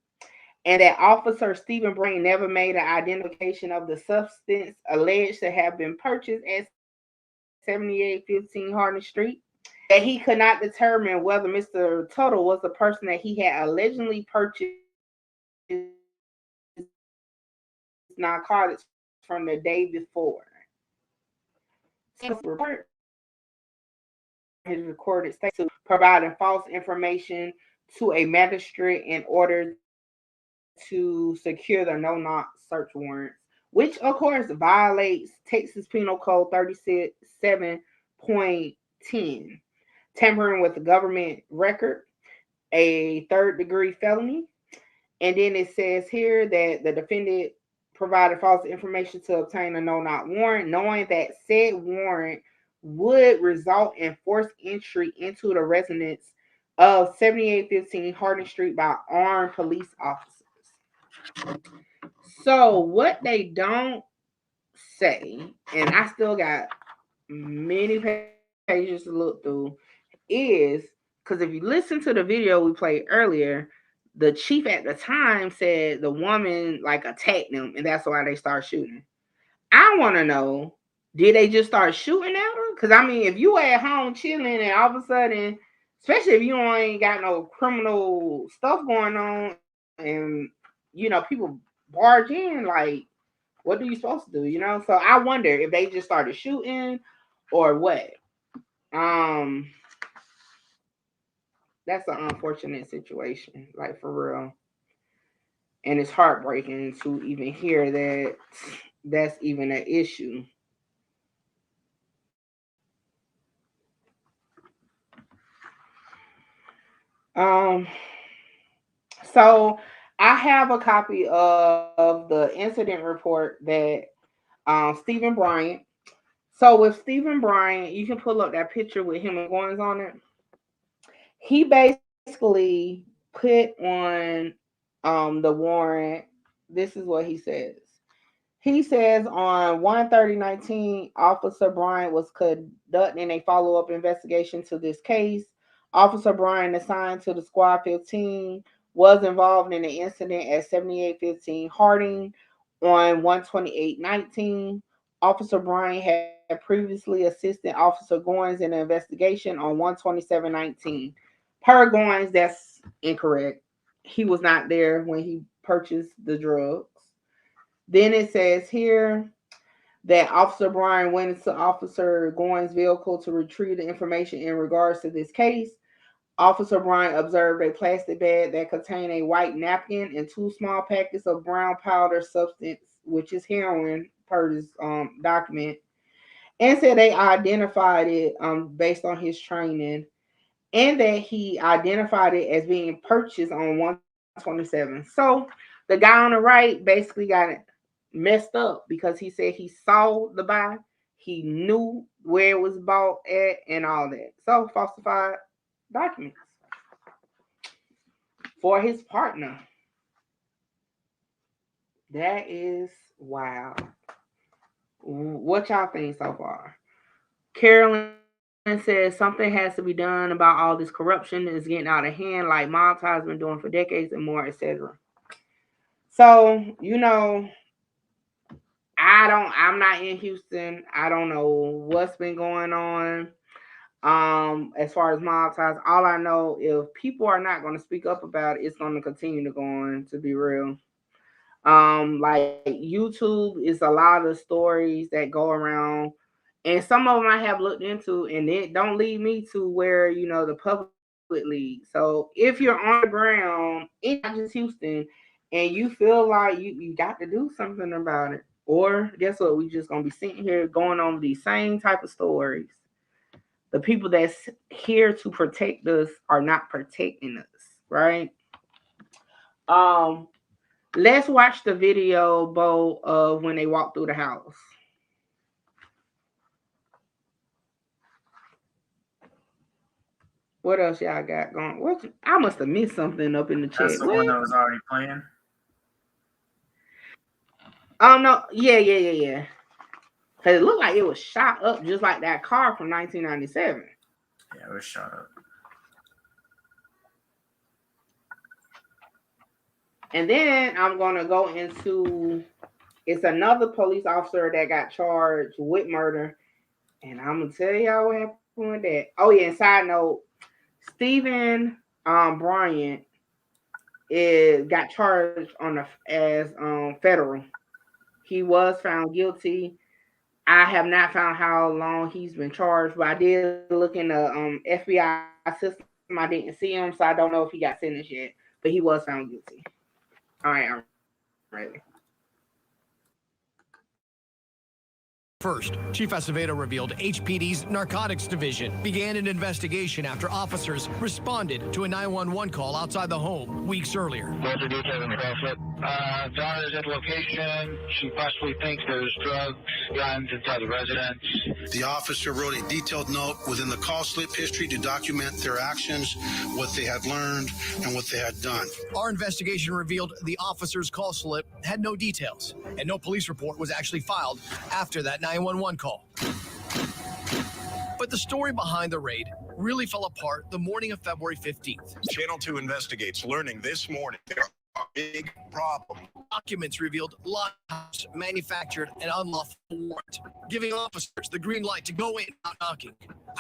and that Officer Stephen Brain never made an identification of the substance alleged to have been purchased at 7815 Harding Street, that he could not determine whether Mr. Tuttle was the person that he had allegedly purchased narcotics from the day before. Report his recorded statement to providing false information to a magistrate in order to secure the no-knock search warrants, which of course violates Texas Penal Code 37.10, tampering with the government record, a third-degree felony. And then it says here that the defendant provided false information to obtain a no-knock warrant, knowing that said warrant would result in forced entry into the residence of 7815 Harding Street by armed police officers. So what they don't say, and I still got many pages to look through, is because if you listen to the video we played earlier, the chief at the time said the woman like attacked them and that's why they start shooting. I want to know, did they just start shooting at her? Because I mean, if you at home chilling and all of a sudden, especially if you ain't got no criminal stuff going on and you know people barge in, like what are you supposed to do? You know, so I wonder if they just started shooting or what. That's an unfortunate situation, like for real. And it's heartbreaking to even hear that that's even an issue. Um, so I have a copy of the incident report that Stephen Bryant. So with Stephen Bryant, you can pull up that picture with him and Goins on it. He basically put on the warrant. This is what he says. He says on 1/30/19, Officer Bryant was conducting a follow-up investigation to this case. Officer Bryant, assigned to the Squad 15, was involved in the incident at 7815 Harding on 1/28/19. Officer Bryant had previously assisted Officer Goins in the investigation on 1/27/19. Per Goins, that's incorrect. He was not there when he purchased the drugs. Then it says here that Officer Brian went into Officer Goins' vehicle to retrieve the information in regards to this case. Officer Brian observed a plastic bag that contained a white napkin and 2 small packets of brown powder substance, which is heroin, per this document, and said they identified it based on his training, and that he identified it as being purchased on 127. So the guy on the right basically got it messed up because he said he saw the buy, he knew where it was bought at, and all that. So falsified documents for his partner. That is wild. What y'all think so far? Carolyn says something has to be done about all this corruption that's getting out of hand, like mob ties been doing for decades and more, etc. So, I'm not in Houston. I don't know what's been going on. As far as mob ties, all I know, if people are not going to speak up about it, it's going to continue to go on, to be real. Like YouTube is a lot of stories that go around, and some of them I have looked into, and it don't lead me to where the public leads. So if you're on the ground in not just Houston, and you feel like you got to do something about it, or guess what, we just gonna be sitting here going on these same type of stories. The people that's here to protect us are not protecting us, right? Um, let's watch the video, Bo, of when they walk through the house. What else y'all got going? I must have missed something up in the chat. That's the one that was already playing. Oh no, yeah. Cause it looked like it was shot up just like that car from 1997. Yeah, it was shot up. And then I'm gonna go into it's another police officer that got charged with murder, and I'm gonna tell y'all what happened with that. Oh yeah, and side note, Stephen Bryant got charged as federal. He was found guilty. I have not found how long he's been charged, but I did look in the FBI system. I didn't see him, so I don't know if he got sentenced yet. But he was found guilty. All right, I'm ready. First, Chief Acevedo revealed HPD's Narcotics Division began an investigation after officers responded to a 911 call outside the home weeks earlier. Further details on the call slip. Daughter is at location. She possibly thinks there's drugs, guns inside the residence. The officer wrote a detailed note within the call slip history to document their actions, what they had learned, and what they had done. Our investigation revealed the officer's call slip had no details, and no police report was actually filed after that 911 call. But the story behind the raid really fell apart the morning of February 15th. Channel 2 investigates, learning this morning there are big problems. Documents revealed lockouts, manufactured an unlawful warrant, giving officers the green light to go in without knocking.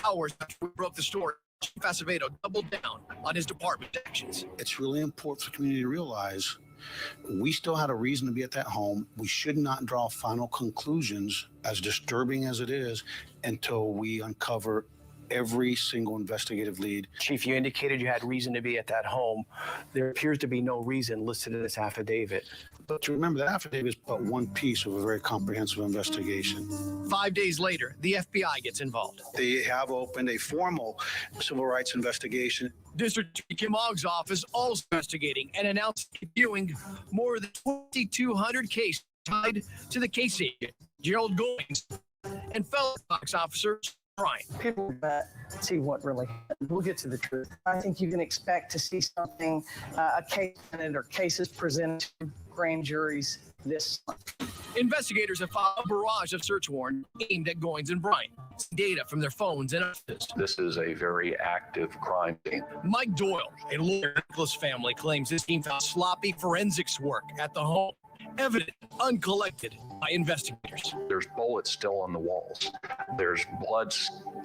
Hours after we broke the story, Chief Acevedo doubled down on his department's actions. It's really important for the community to realize we still had a reason to be at that home. We should not draw final conclusions, as disturbing as it is, until we uncover every single investigative lead. Chief, you indicated you had reason to be at that home. There appears to be no reason listed in this affidavit. But remember, the affidavit is but one piece of a very comprehensive investigation. 5 days later, the FBI gets involved. They have opened a formal civil rights investigation. District Attorney Kim Ogg's office also investigating and announced reviewing more than 2,200 cases tied to the case agent, Gerald Goins, and fellow Fox officers, Brian. People see what really happened. We'll get to the truth. I think you can expect to see something, a case presented or cases presented to grand juries this month. Investigators have filed a barrage of search warrants aimed at Goins and Bryant. Data from their phones and offices. This is a very active crime scene. Mike Doyle, a lawyer in the Nicholas family, claims his team found sloppy forensics work at the home. Evidence uncollected by investigators. There's bullets still on the walls. There's blood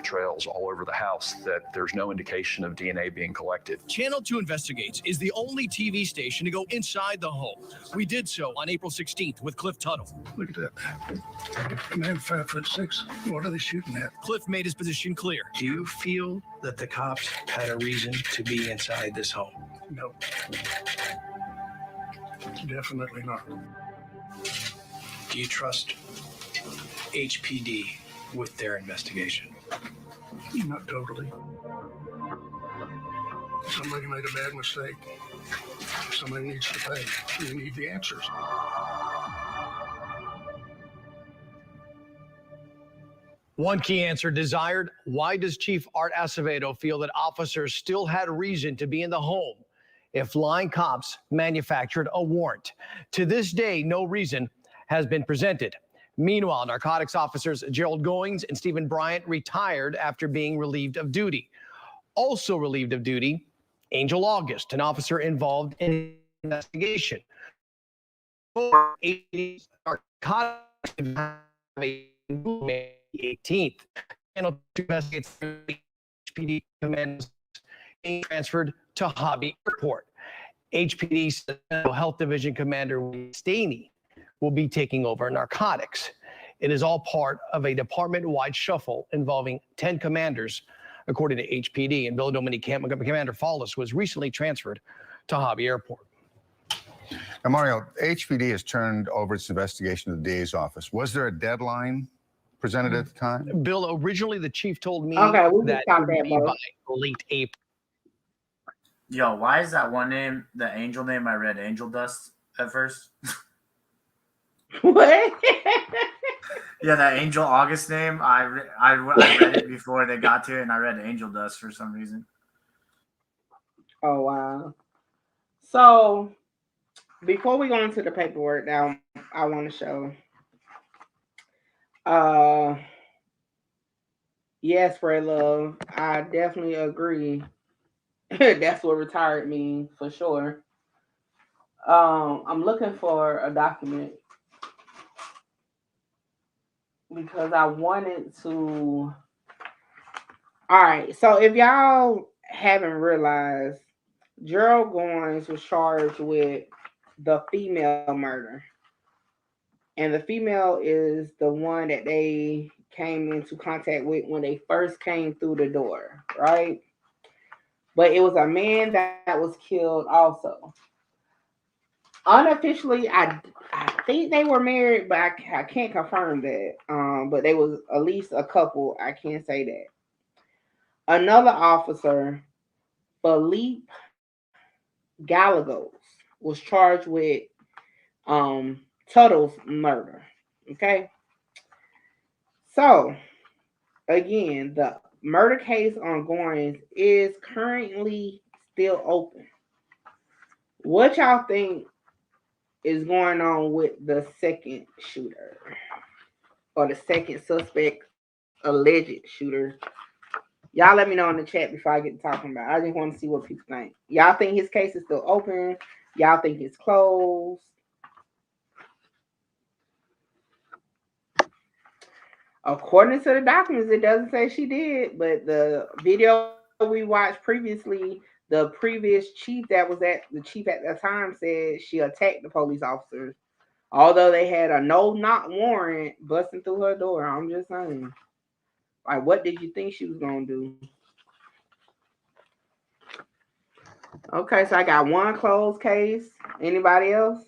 trails all over the house that there's no indication of DNA being collected. Channel 2 Investigates is the only TV station to go inside the home. We did so on April 16th with Cliff Tuttle. Look at that. Man 5'6". What are they shooting at? Cliff made his position clear. Do you feel that the cops had a reason to be inside this home? No. Definitely not. Do you trust HPD with their investigation? Not totally. Somebody made a bad mistake. Somebody needs to pay. You need the answers. One key answer desired. Why does Chief Art Acevedo feel that officers still had reason to be in the home if lying cops manufactured a warrant? To this day, no reason has been presented. Meanwhile, narcotics officers Gerald Goins and Stephen Bryant retired after being relieved of duty. Also relieved of duty, Angel August, an officer involved in the investigation. 18th. Channel 2 investigates HPD commanders being transferred to Hobby Airport. HPD Mental Health Division Commander Staney will be taking over narcotics. It is all part of a department-wide shuffle involving 10 commanders, according to HPD. And Bill Dominique Commander Fallis was recently transferred to Hobby Airport. Now, Mario, HPD has turned over its investigation to the DA's office. Was there a deadline presented at the time? Bill, originally the chief told me Okay, we'll that stop it would there, be bro. by late April. Yo, why is that one name, the angel name, I read Angel Dust at first? What? Yeah, that Angel August name, I read it before they got to it, and I read Angel Dust for some reason. Oh, wow. So, before we go into the paperwork now, I want to show. Yes, Fred Love, I definitely agree. That's what retired means for sure. I'm looking for a document because I wanted to. All right, so if y'all haven't realized, Gerald Goins was charged with the female murder. And the female is the one that they came into contact with when they first came through the door, right? But it was a man that was killed also. Unofficially, I think they were married, but I can't confirm that. But they was at least a couple. I can't say that. Another officer, Philippe Gallegos, was charged with Tuttle's murder. Okay. So, again, the murder case on Goins is currently still open. What y'all think is going on with the second shooter or the second suspect, alleged shooter? Y'all let me know in the chat before I get to talking about it. I just want to see what people think. Y'all think his case is still open? Y'all think it's closed? According to the documents, it doesn't say she did, but the video we watched previously, the previous chief that was at the chief at the time said she attacked the police officers, although they had a no-knock warrant busting through her door. I'm just saying. Like, what did you think she was gonna do? Okay, so I got one closed case. Anybody else?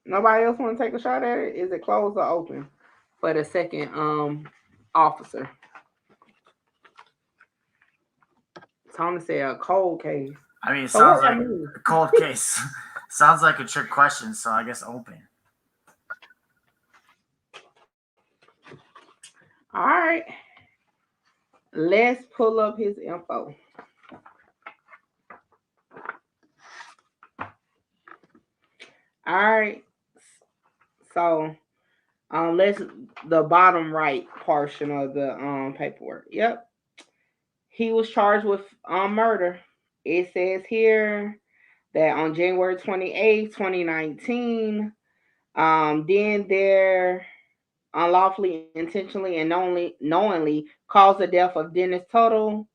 Nobody else want to take a shot at it? Is it closed or open for the second officer? Tony said a cold case. I mean, it So sounds what like that mean? a cold case. Sounds like a trick question, so I guess open. All right. Let's pull up his info. All right. So let's the bottom right portion of the paperwork. Yep. He was charged with murder. It says here that on January 28th, 2019, then there unlawfully, intentionally, and knowingly caused the death of Dennis Tuttle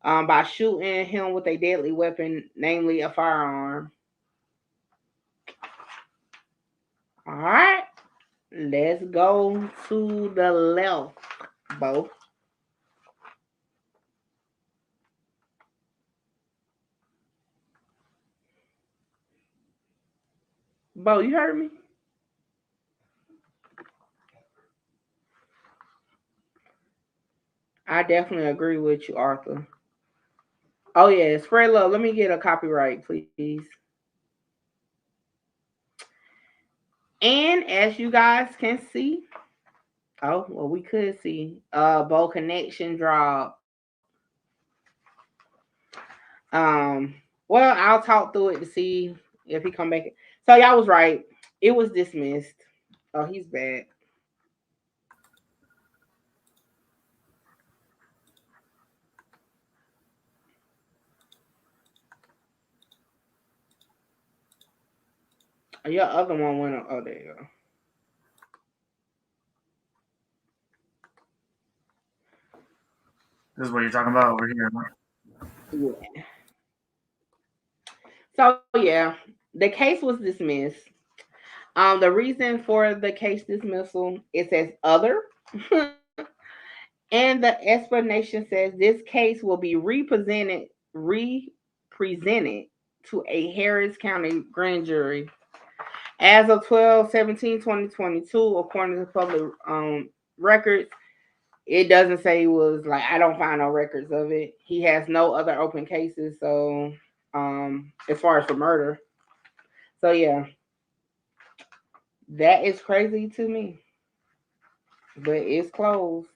by shooting him with a deadly weapon, namely a firearm. All right, let's go to the left, Bo. Bo, you heard me? I definitely agree with you, Arthur. Oh yeah, spread love. Let me get a copyright, please. And as you guys can see, oh well, we could see Bo connection drop. Well, I'll talk through it to see if he come back. So y'all was right. It was dismissed. Oh, he's bad. Your other one went up. Oh, there you go. This is what you're talking about over here. Yeah. So yeah, the case was dismissed. The reason for the case dismissal, it says other. And the explanation says this case will be represented to a Harris County grand jury. As of 12/17/2022, according to public records, it doesn't say he was like, I don't find no records of it. He has no other open cases. So, as far as for murder. So, yeah, that is crazy to me. But it's closed.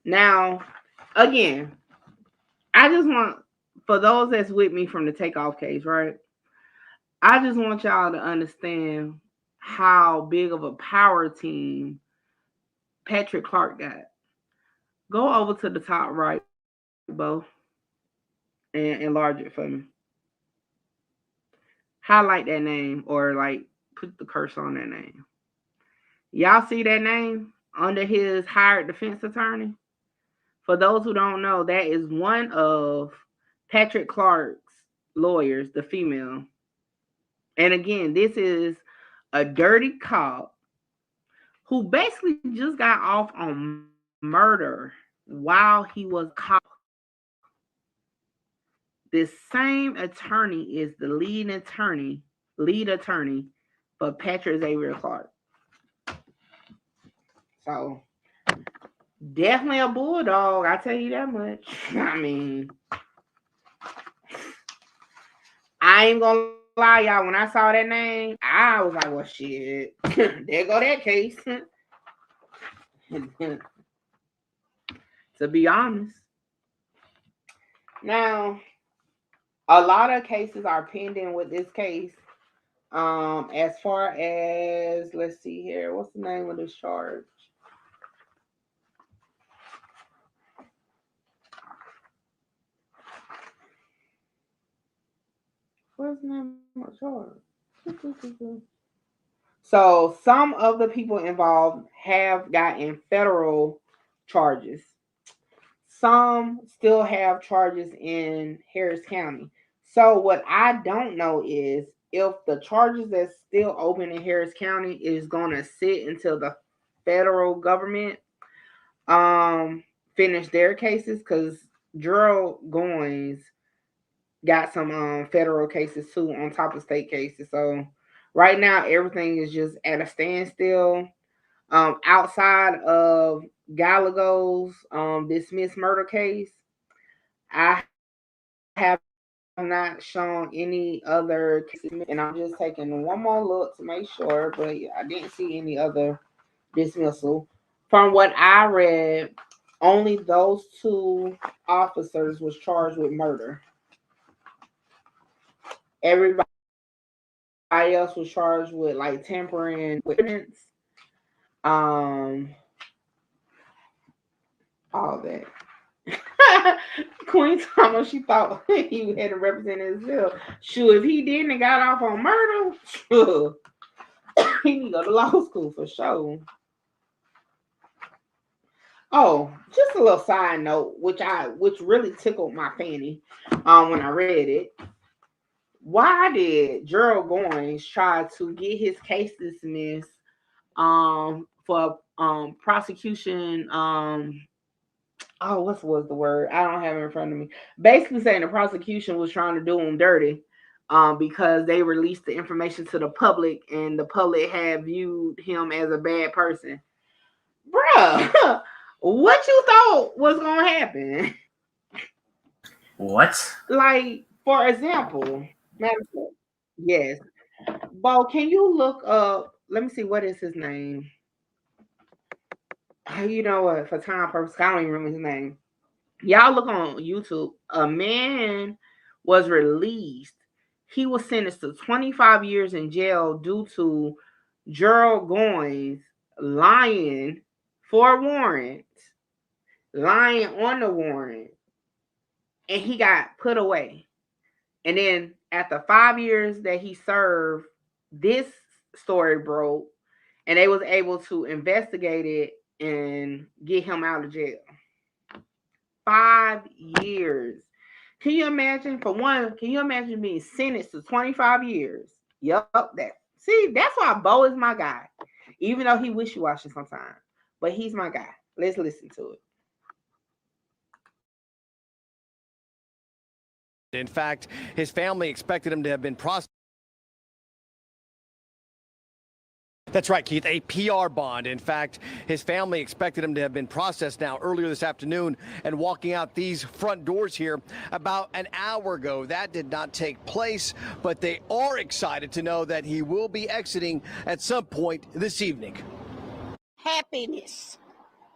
Now, again, I just want, for those that's with me from the takeoff case, right? I just want y'all to understand how big of a power team Patrick Clark got. Go over to the top right, Bo, and enlarge it for me. Highlight that name or like put the cursor on that name. Y'all see that name under his hired defense attorney? For those who don't know, that is one of Patrick Clark's lawyers, the female. And again, this is a dirty cop who basically just got off on murder while he was caught. This same attorney is the lead attorney for Patrick Xavier Clark. So definitely a bulldog, I tell you that much. I mean, I ain't gonna lie, y'all. When I saw that name, I was like, well, shit. There go that case. To be honest. Now, a lot of cases are pending with this case. As far as, let's see here, what's the name of this charge? What's the name of the charge? So some of the people involved have gotten federal charges. Some still have charges in Harris County. So what I don't know is if the charges that's still open in Harris County is gonna sit until the federal government finish their cases, because Gerald Goins got some federal cases too on top of state cases. So right now everything is just at a standstill. Outside of Gallagher's dismissed murder case, I have not shown any other cases, and I'm just taking one more look to make sure, but I didn't see any other dismissal. From what I read, only those two officers was charged with murder. Everybody else was charged with like tampering with evidence, all that. Queen Thomas, she thought he had to represent himself. Sure, if he didn't and got off on murder, sure, he need to go to law school for sure. Oh, just a little side note, which really tickled my fanny when I read it. Why did Gerald Goins try to get his case dismissed for prosecution oh, what was the word? I don't have it in front of me. Basically saying the prosecution was trying to do him dirty because they released the information to the public and the public had viewed him as a bad person. Bruh, what you thought was going to happen? What? Like, for example, yes. Bo, can you look up, let me see, what is his name? You know what, for time purposes, I don't even remember his name. Y'all look on YouTube. A man was released. He was sentenced to 25 years in jail due to Gerald Goins lying for a warrant, lying on the warrant, and he got put away. And then after 5 years that he served, this story broke, and they was able to investigate it and get him out of jail. 5 years. Can you imagine? For one, can you imagine being sentenced to 25 years? Yup, that. See, that's why Bo is my guy. Even though he wishy-washy sometimes. But he's my guy. Let's listen to it. In fact, his family expected him to have been prosecuted. That's right, Keith, a PR bond. In fact, his family expected him to have been processed now earlier this afternoon and walking out these front doors here about an hour ago. That did not take place, but they are excited to know that he will be exiting at some point this evening. Happiness.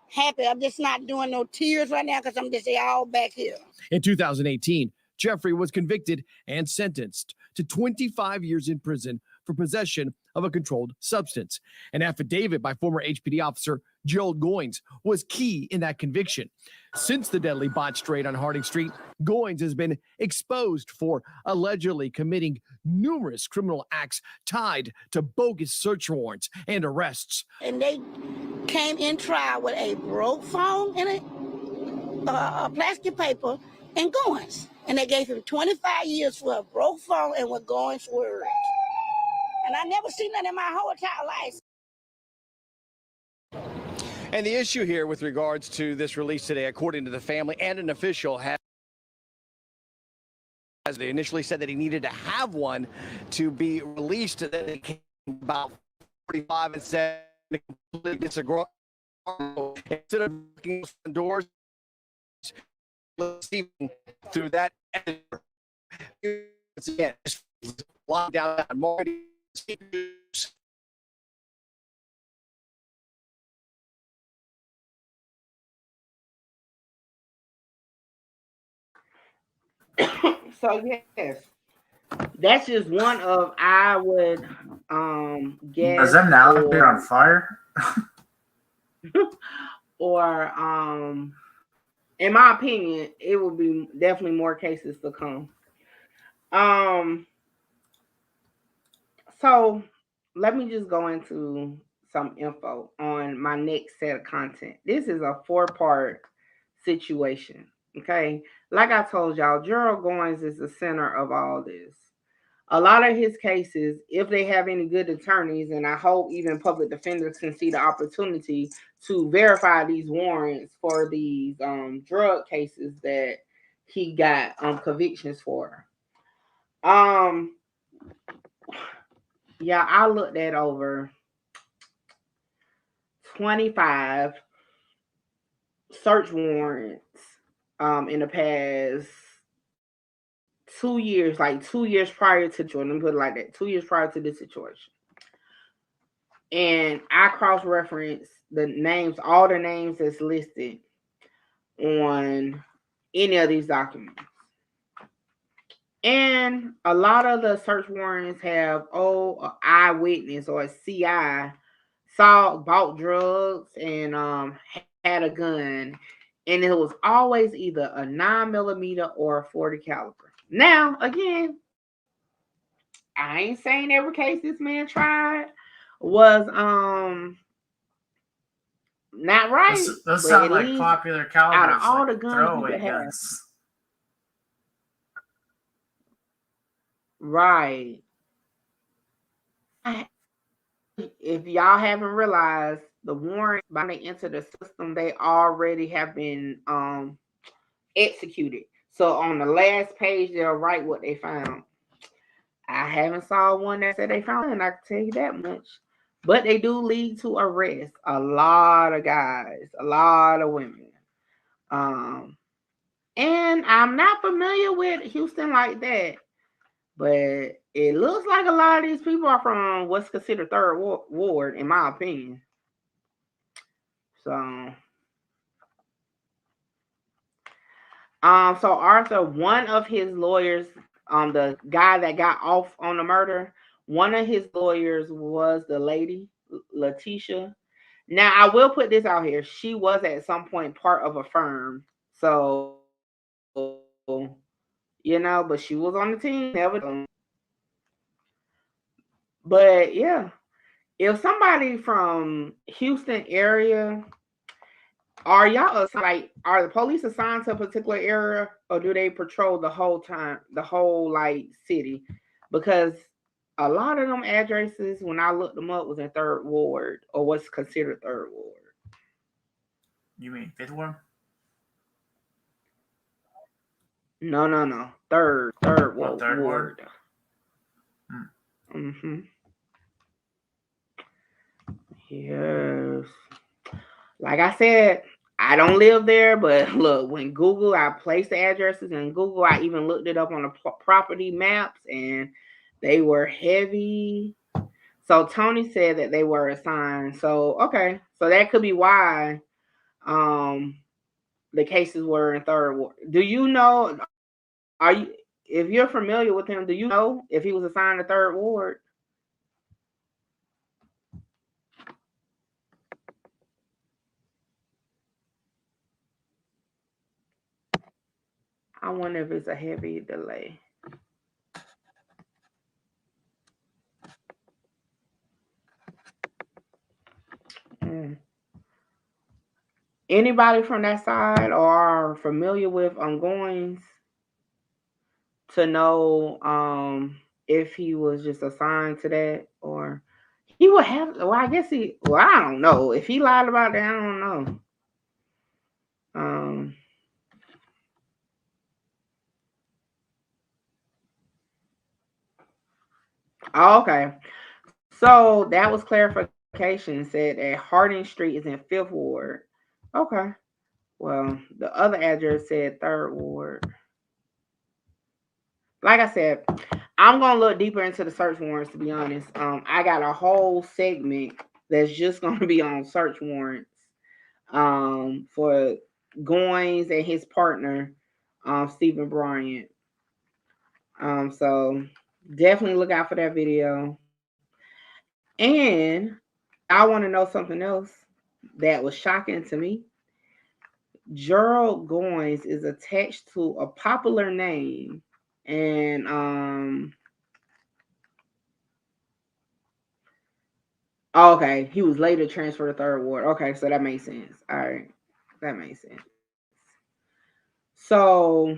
Happy. I'm just not doing no tears right now because I'm just all back here. In 2018, Jeffrey was convicted and sentenced to 25 years in prison for possession of a controlled substance. An affidavit by former HPD officer Gerald Goins was key in that conviction. Since the deadly botched raid on Harding Street, Goins has been exposed for allegedly committing numerous criminal acts tied to bogus search warrants and arrests. And they came in trial with a broke phone and a plastic paper and Goins. And they gave him 25 years for a broke phone and with Goins' words. And I never seen that in my whole entire life. And the issue here with regards to this release today, according to the family and an official, as they initially said that he needed to have one to be released, that they came about 45 and said they completely disagree. Instead of looking at doors, through that editor. Again, locked down more. So yes, that's just one of, I would guess. Is that now they're on fire? Or in my opinion, it will be definitely more cases to come. So let me just go into some info on my next set of content. This is a 4-part situation. Okay. Like I told y'all, Gerald Goins is the center of all this. a lot of his cases, if they have any good attorneys, and I hope even public defenders can see the opportunity to verify these warrants for these drug cases that he got convictions for. Yeah, I looked at over 25 search warrants in the past 2 years, like 2 years prior to Jordan. Let me put it like that. 2 years prior to this situation. And I cross-reference the names, all the names that's listed on any of these documents. And a lot of the search warrants have an eyewitness or a CI bought drugs and had a gun, and it was always either a 9mm or a 40 caliber. Now, again, I ain't saying every case this man tried was not right. Those but sound at like least popular calibers, out of all like the guns throwaway people have, guns. right? If y'all haven't realized, the warrants by they enter the system, they already have been executed. So on the last page, they'll write what they found. I haven't saw one that said they found, and I can tell you that much. But they do lead to arrest a lot of guys, a lot of women. And I'm not familiar with Houston like that, but it looks like a lot of these people are from what's considered third ward, in my opinion. So, so Arthur, one of his lawyers, the guy that got off on the murder, one of his lawyers was the lady, Letitia. Now, I will put this out here. She was at some point part of a firm. So, but she was on the team, never. But yeah, if somebody from Houston area, are y'all like, are the police assigned to a particular area, or do they patrol the whole time, the whole like city? Because a lot of them addresses, when I looked them up, was in third ward or what's considered third ward. You mean fifth ward? No. Third ward. Third ward. Yes. Like I said, I don't live there, but look, when Google, I placed the addresses in Google. I even looked it up on the property maps, and they were heavy. So Tony said that they were assigned. So okay, so that could be why the cases were in third ward. Do you know? If you're familiar with him, do you know if he was assigned to third ward? I wonder if it's a heavy delay. Anybody from that side or are familiar with Goins to know if he was just assigned to that, or he would have? Well, I guess I don't know if he lied about that. I don't know. Okay, so that was clarification. Said that Harding Street is in Fifth Ward. Okay, well, the other address said Third Ward. Like I said, I'm gonna look deeper into the search warrants. To be honest, I got a whole segment that's just gonna be on search warrants for Goins and his partner, Stephen Bryant. So definitely look out for that video. And I want to know something else that was shocking to me. Gerald Goins is attached to a popular name, and okay, he was later transferred to third ward. Okay, so that makes sense. All right, that makes sense. So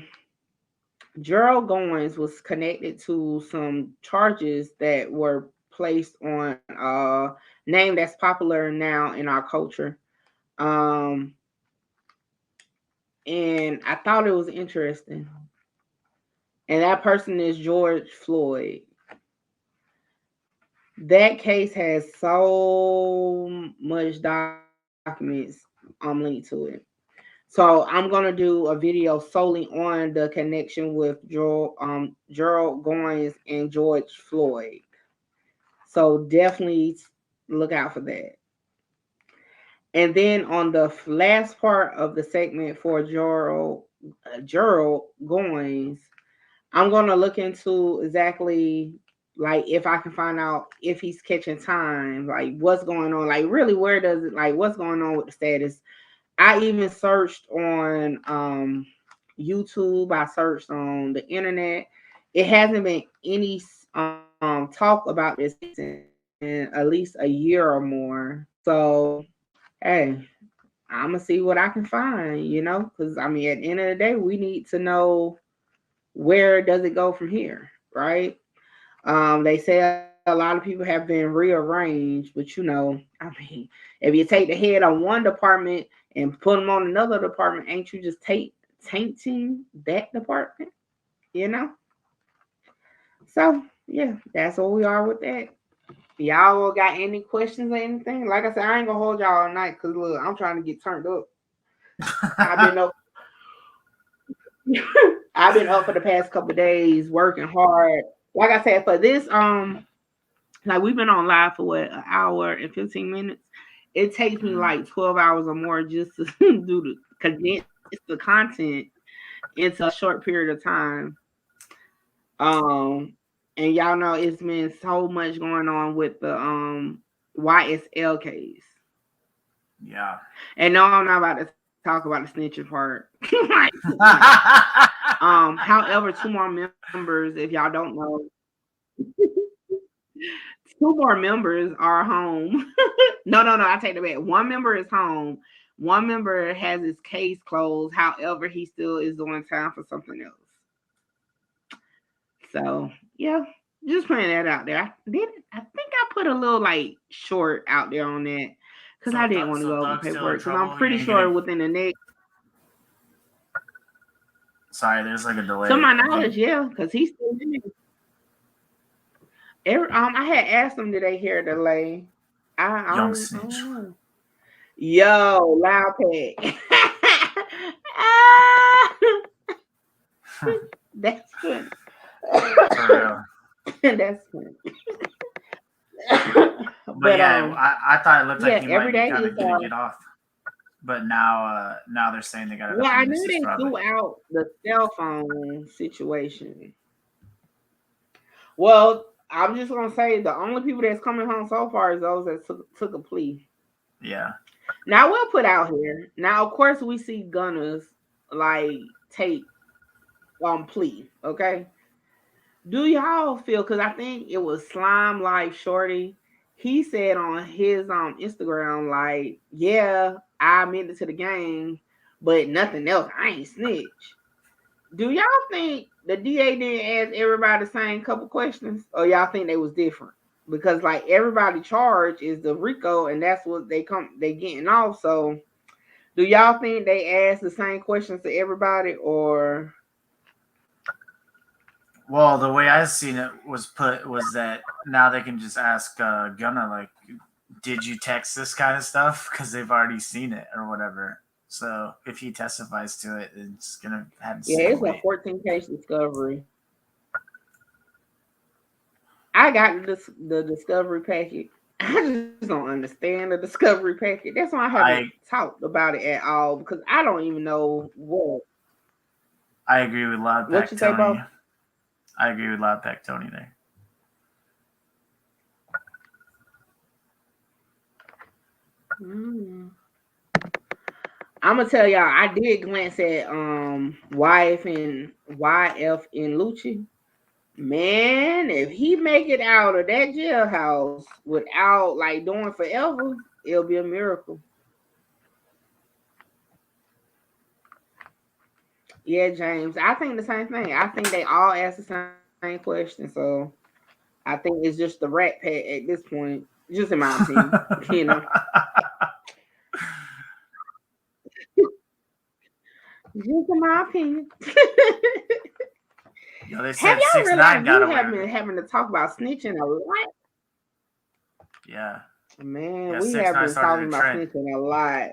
Gerald Goins was connected to some charges that were placed on a name that's popular now in our culture. Um, and I thought it was interesting. And that person is George Floyd. That case has so much documents linked to it. So I'm gonna do a video solely on the connection with Gerald Goins and George Floyd. So definitely look out for that. And then on the last part of the segment for Gerald Goins, I'm gonna look into exactly like if I can find out if he's catching time, like what's going on, like really where does it like what's going on with the status. I even searched on YouTube. I searched on the internet. It hasn't been any talk about this in at least a year or more. So hey, I'm gonna see what I can find. Because I mean, at the end of the day, we need to know where does it go from here, right? They say a lot of people have been rearranged, but I mean, if you take the head of one department and put them on another department, ain't you just tainting that department? You know? So yeah, that's where we are with that. Y'all got any questions or anything? Like I said, I ain't gonna hold y'all all night because look, I'm trying to get turned up. I've been up. I've been up for the past couple of days working hard. Like I said, for this, like we've been on live for what, an hour and 15 minutes. It takes me like 12 hours or more just to condense the content into a short period of time. And y'all know it's been so much going on with the YSL case. Yeah. And no, I'm not about to talk about the snitching part. However, two more members, if y'all don't know, two more members are home. No, I take it back. One member is home. One member has his case closed. However, he still is doing time for something else. So yeah, just putting that out there. I think I put a little like short out there on that because I didn't want to go over paperwork. Because I'm pretty sure within the next. Sorry, there's like a delay. To my knowledge, yeah, because he's still in there. I had asked him, did they hear a delay? I don't know. Yo, loud pet. That's funny. That's funny. But yeah, I thought it looked like he might be kind of gonna is get off. But now they're saying they got it. Well, I knew they threw out the cell phone situation. Well, I'm just gonna say the only people that's coming home so far is those that took a plea. Yeah. Now we'll put out here. Now, of course, we see gunners like take plea. Okay. Do y'all feel? Because I think it was Slime Life Shorty. He said on his Instagram, like, yeah, I admitted to the gang, but nothing else. I ain't snitch. Do y'all think the DA didn't ask everybody the same couple questions, or y'all think they was different? Because like everybody charged is the RICO, and that's what they getting off. So, do y'all think they asked the same questions to everybody, or? Well, the way I seen it was that now they can just ask Gunna, like, did you text this kind of stuff? Because they've already seen it or whatever. So if he testifies to it, it's gonna have the it's a 14 case discovery. I got the discovery packet. I just don't understand the discovery packet. That's why I haven't talked about it at all because I don't even know what. I agree with Loudpack Tony. What you say, Bo? I agree with Loudpack Tony there. I'm gonna tell y'all, I did glance at YF and Lucci. Man, if he make it out of that jailhouse without like doing forever, it'll be a miracle. Yeah, James. I think the same thing. I think they all ask the same question. So I think it's just the rat pack at this point. Just in my opinion. You know. Just in my opinion. Yo, they Have said y'all realized 6ix9ine got we away have with been it. having to talk about snitching a lot? Yeah. Man, Yeah, we have 6ix9ine been started talking a about trend. snitching a lot.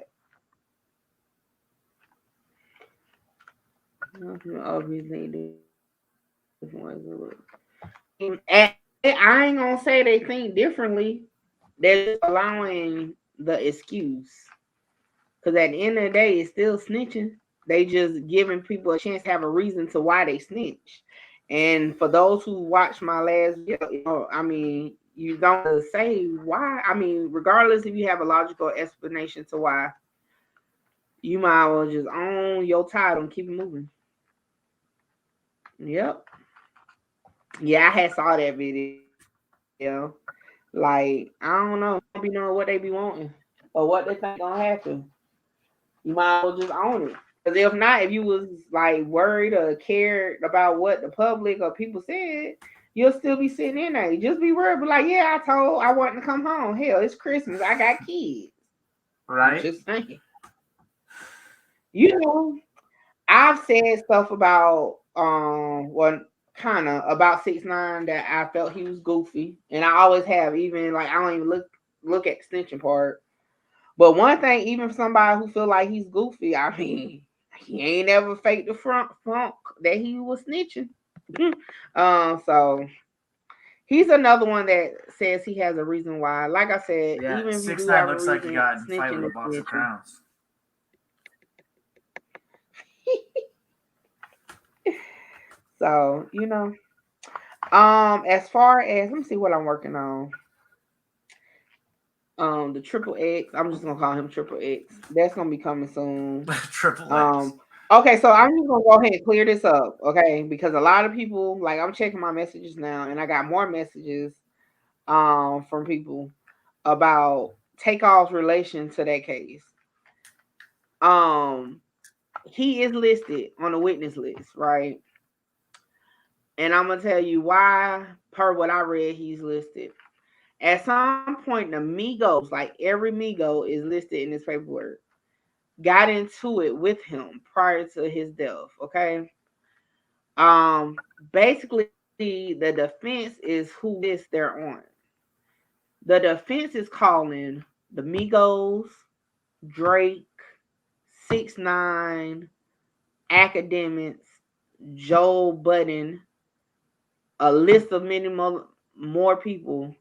Obviously, I ain't gonna say they think differently. They're just allowing the excuse. Because at the end of the day, it's still snitching. They just giving people a chance to have a reason to why they snitch. And for those who watched my last video, I mean, you don't say why. I mean, regardless if you have a logical explanation to why, you might as well just own your title and keep it moving. Yep. Yeah, I had saw that video. Like, I don't know. People be knowing what they be wanting or what they think gonna happen. You might as well just own it. Because if not, if you was like worried or cared about what the public or people said, you'll still be sitting in there. Just be worried, but like, yeah, I want to come home. Hell, it's Christmas. I got kids. I'm Right? just saying. You know, I've said stuff about well, kind of about 6ix9ine that I felt he was goofy, and I always have. Even like I don't even look at the snitching part. But one thing, even for somebody who feel like he's goofy, I mean, he ain't ever faked the funk that he was snitching. So he's another one that says he has a reason why. Like I said, Yeah, even if you do 6ix9ine have a looks like he reason, got in a fight snitching with a is box of snitching. crowns. So as far as let me see what I'm working on. The triple X. I'm just gonna call him triple X. That's gonna be coming soon. Triple X. Okay, so I'm just gonna go ahead and clear this up, okay? Because a lot of people, like I'm checking my messages now, and I got more messages from people about Takeoff's relation to that case. Um, he is listed on the witness list, right? And I'm gonna tell you why, per what I read, he's listed. At some point, the Migos, like every Migo is listed in this paperwork, got into it with him prior to his death. Okay. Basically, the defense is who list they're on. The defense is calling the Migos, Drake, 6ix9ine, Academics, Joe Budden, a list of many more people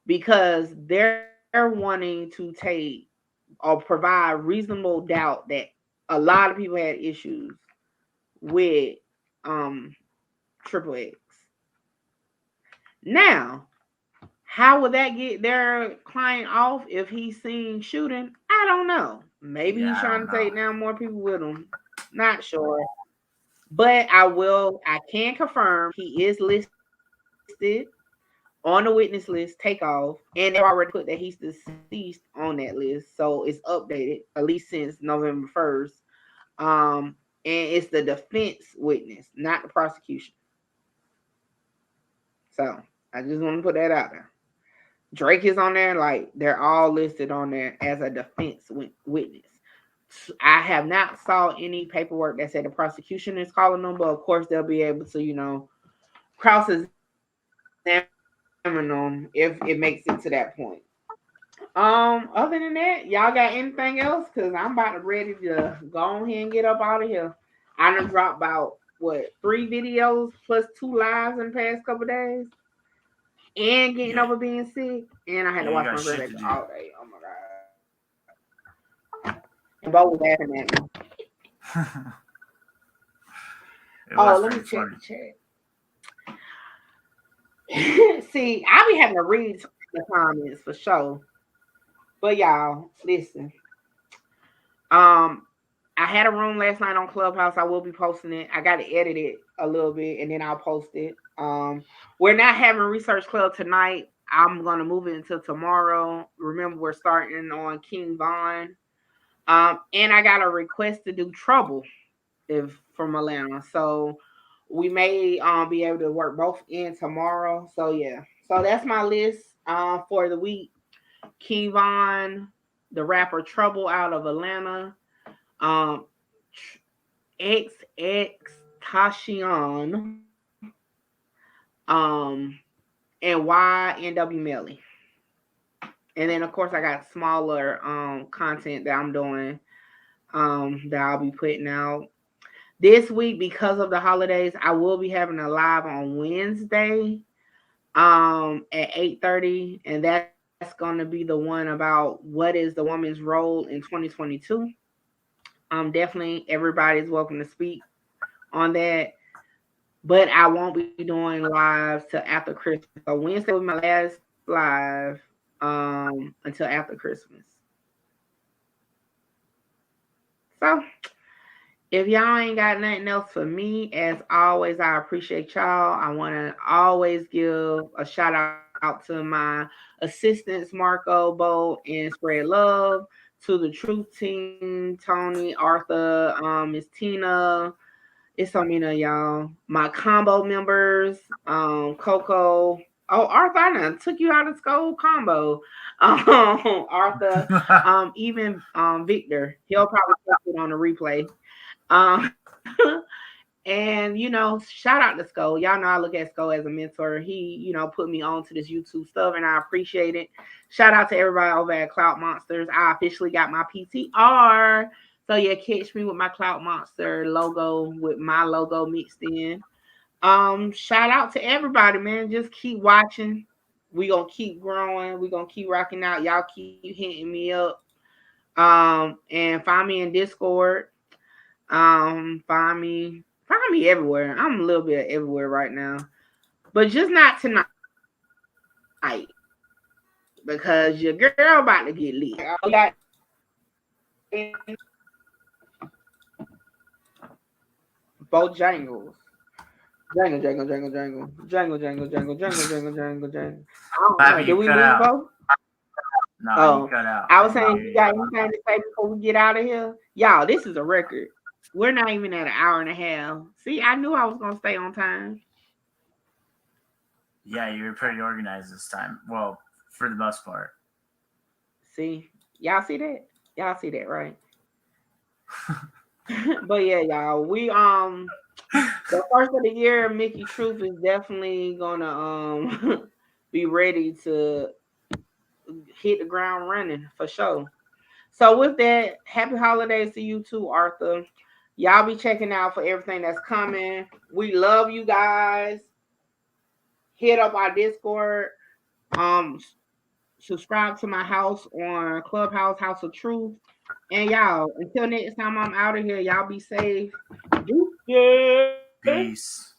because they're wanting to take or provide reasonable doubt that a lot of people had issues with um Triple X. Now, how would that get their client off if he's seen shooting? I don't know. Maybe Yeah, he's I trying don't to know. take down more people with him. Not sure. But I can confirm he is listed on the witness list, Takeoff, and they've already put that he's deceased on that list. So it's updated, at least since November 1st. And it's the defense witness, not the prosecution. So I just want to put that out there. Drake is on there, like they're all listed on there as a defense witness. I have not saw any paperwork that said the prosecution is calling them, but of course they'll be able to, cross examine them if it makes it to that point. Other than that, y'all got anything else? Cause I'm about to ready to go on here and get up out of here. I done dropped about 3 videos plus 2 lives in the past couple days. And getting Yeah. over being sick, and I had Yeah, to you watch got my shit to grandbaby do. all day. Oh my god! And Bo was laughing at me. It Oh, was let me pretty check funny. the chat. See, I be having to read the comments for sure. But y'all, listen. I had a room last night on Clubhouse. I will be posting it. I got to edit it a little bit, and then I'll post it. We're not having research club tonight. I'm gonna move it until tomorrow. Remember, we're starting on King Von. And I got a request to do Trouble. if from Atlanta. So we may be able to work both in tomorrow. So yeah. So that's my list for the week. Kevon, the rapper Trouble out of Atlanta. Um XX Tashion. And YNW Melly. And then of course I got smaller content that I'm doing that I'll be putting out. This week, because of the holidays, I will be having a live on Wednesday at 8:30, and that's going to be the one about what is the woman's role in 2022. Definitely everybody's welcome to speak on that, but I won't be doing lives till after Christmas. So Wednesday will be my last live until after Christmas. So if y'all ain't got nothing else for me, as always, I appreciate y'all. I want to always give a shout out to my assistants, Marco, Bo, and Spread Love, to the Truth Team, Tony, Arthur, Miss Tina. It's so many of y'all. My combo members, Coco. Oh, Arthur, I done took you out of school combo. Arthur, even Victor. He'll probably put it on the replay. Um, and shout out to Sko. Y'all know I look at Sko as a mentor. He, put me on to this YouTube stuff, and I appreciate it. Shout out to everybody over at Clout Monsters. I officially got my PTR. So yeah, catch me with my Clout Monster logo with my logo mixed in. Shout out to everybody, man. Just keep watching. We gonna keep growing. We gonna keep rocking out. Y'all keep hitting me up. And find me in Discord. Find me everywhere. I'm a little bit everywhere right now, but just not tonight because your girl about to get lit. I got both jangles. Jangle, jangle, jangle, jangle, jangle, jangle, jangle, jangle, jangle, jangle, jangle. I don't know. Did we lose both? No, you cut out. I was saying, you got anything to say before we get out of here? Y'all, this is a record. We're not even at an hour and a half. See, I knew I was going to stay on time. Yeah, you were pretty organized this time. Well, for the most part. See? Y'all see that? Y'all see that, right? But yeah, y'all, we the first of the year, Mickey Truth is definitely gonna be ready to hit the ground running for sure. So with that, happy holidays to you too, Arthur. Y'all be checking out for everything that's coming. We love you guys. Hit up our Discord. Subscribe to my house on Clubhouse, House of Truth. And y'all, until next time I'm out of here, y'all be safe. Peace.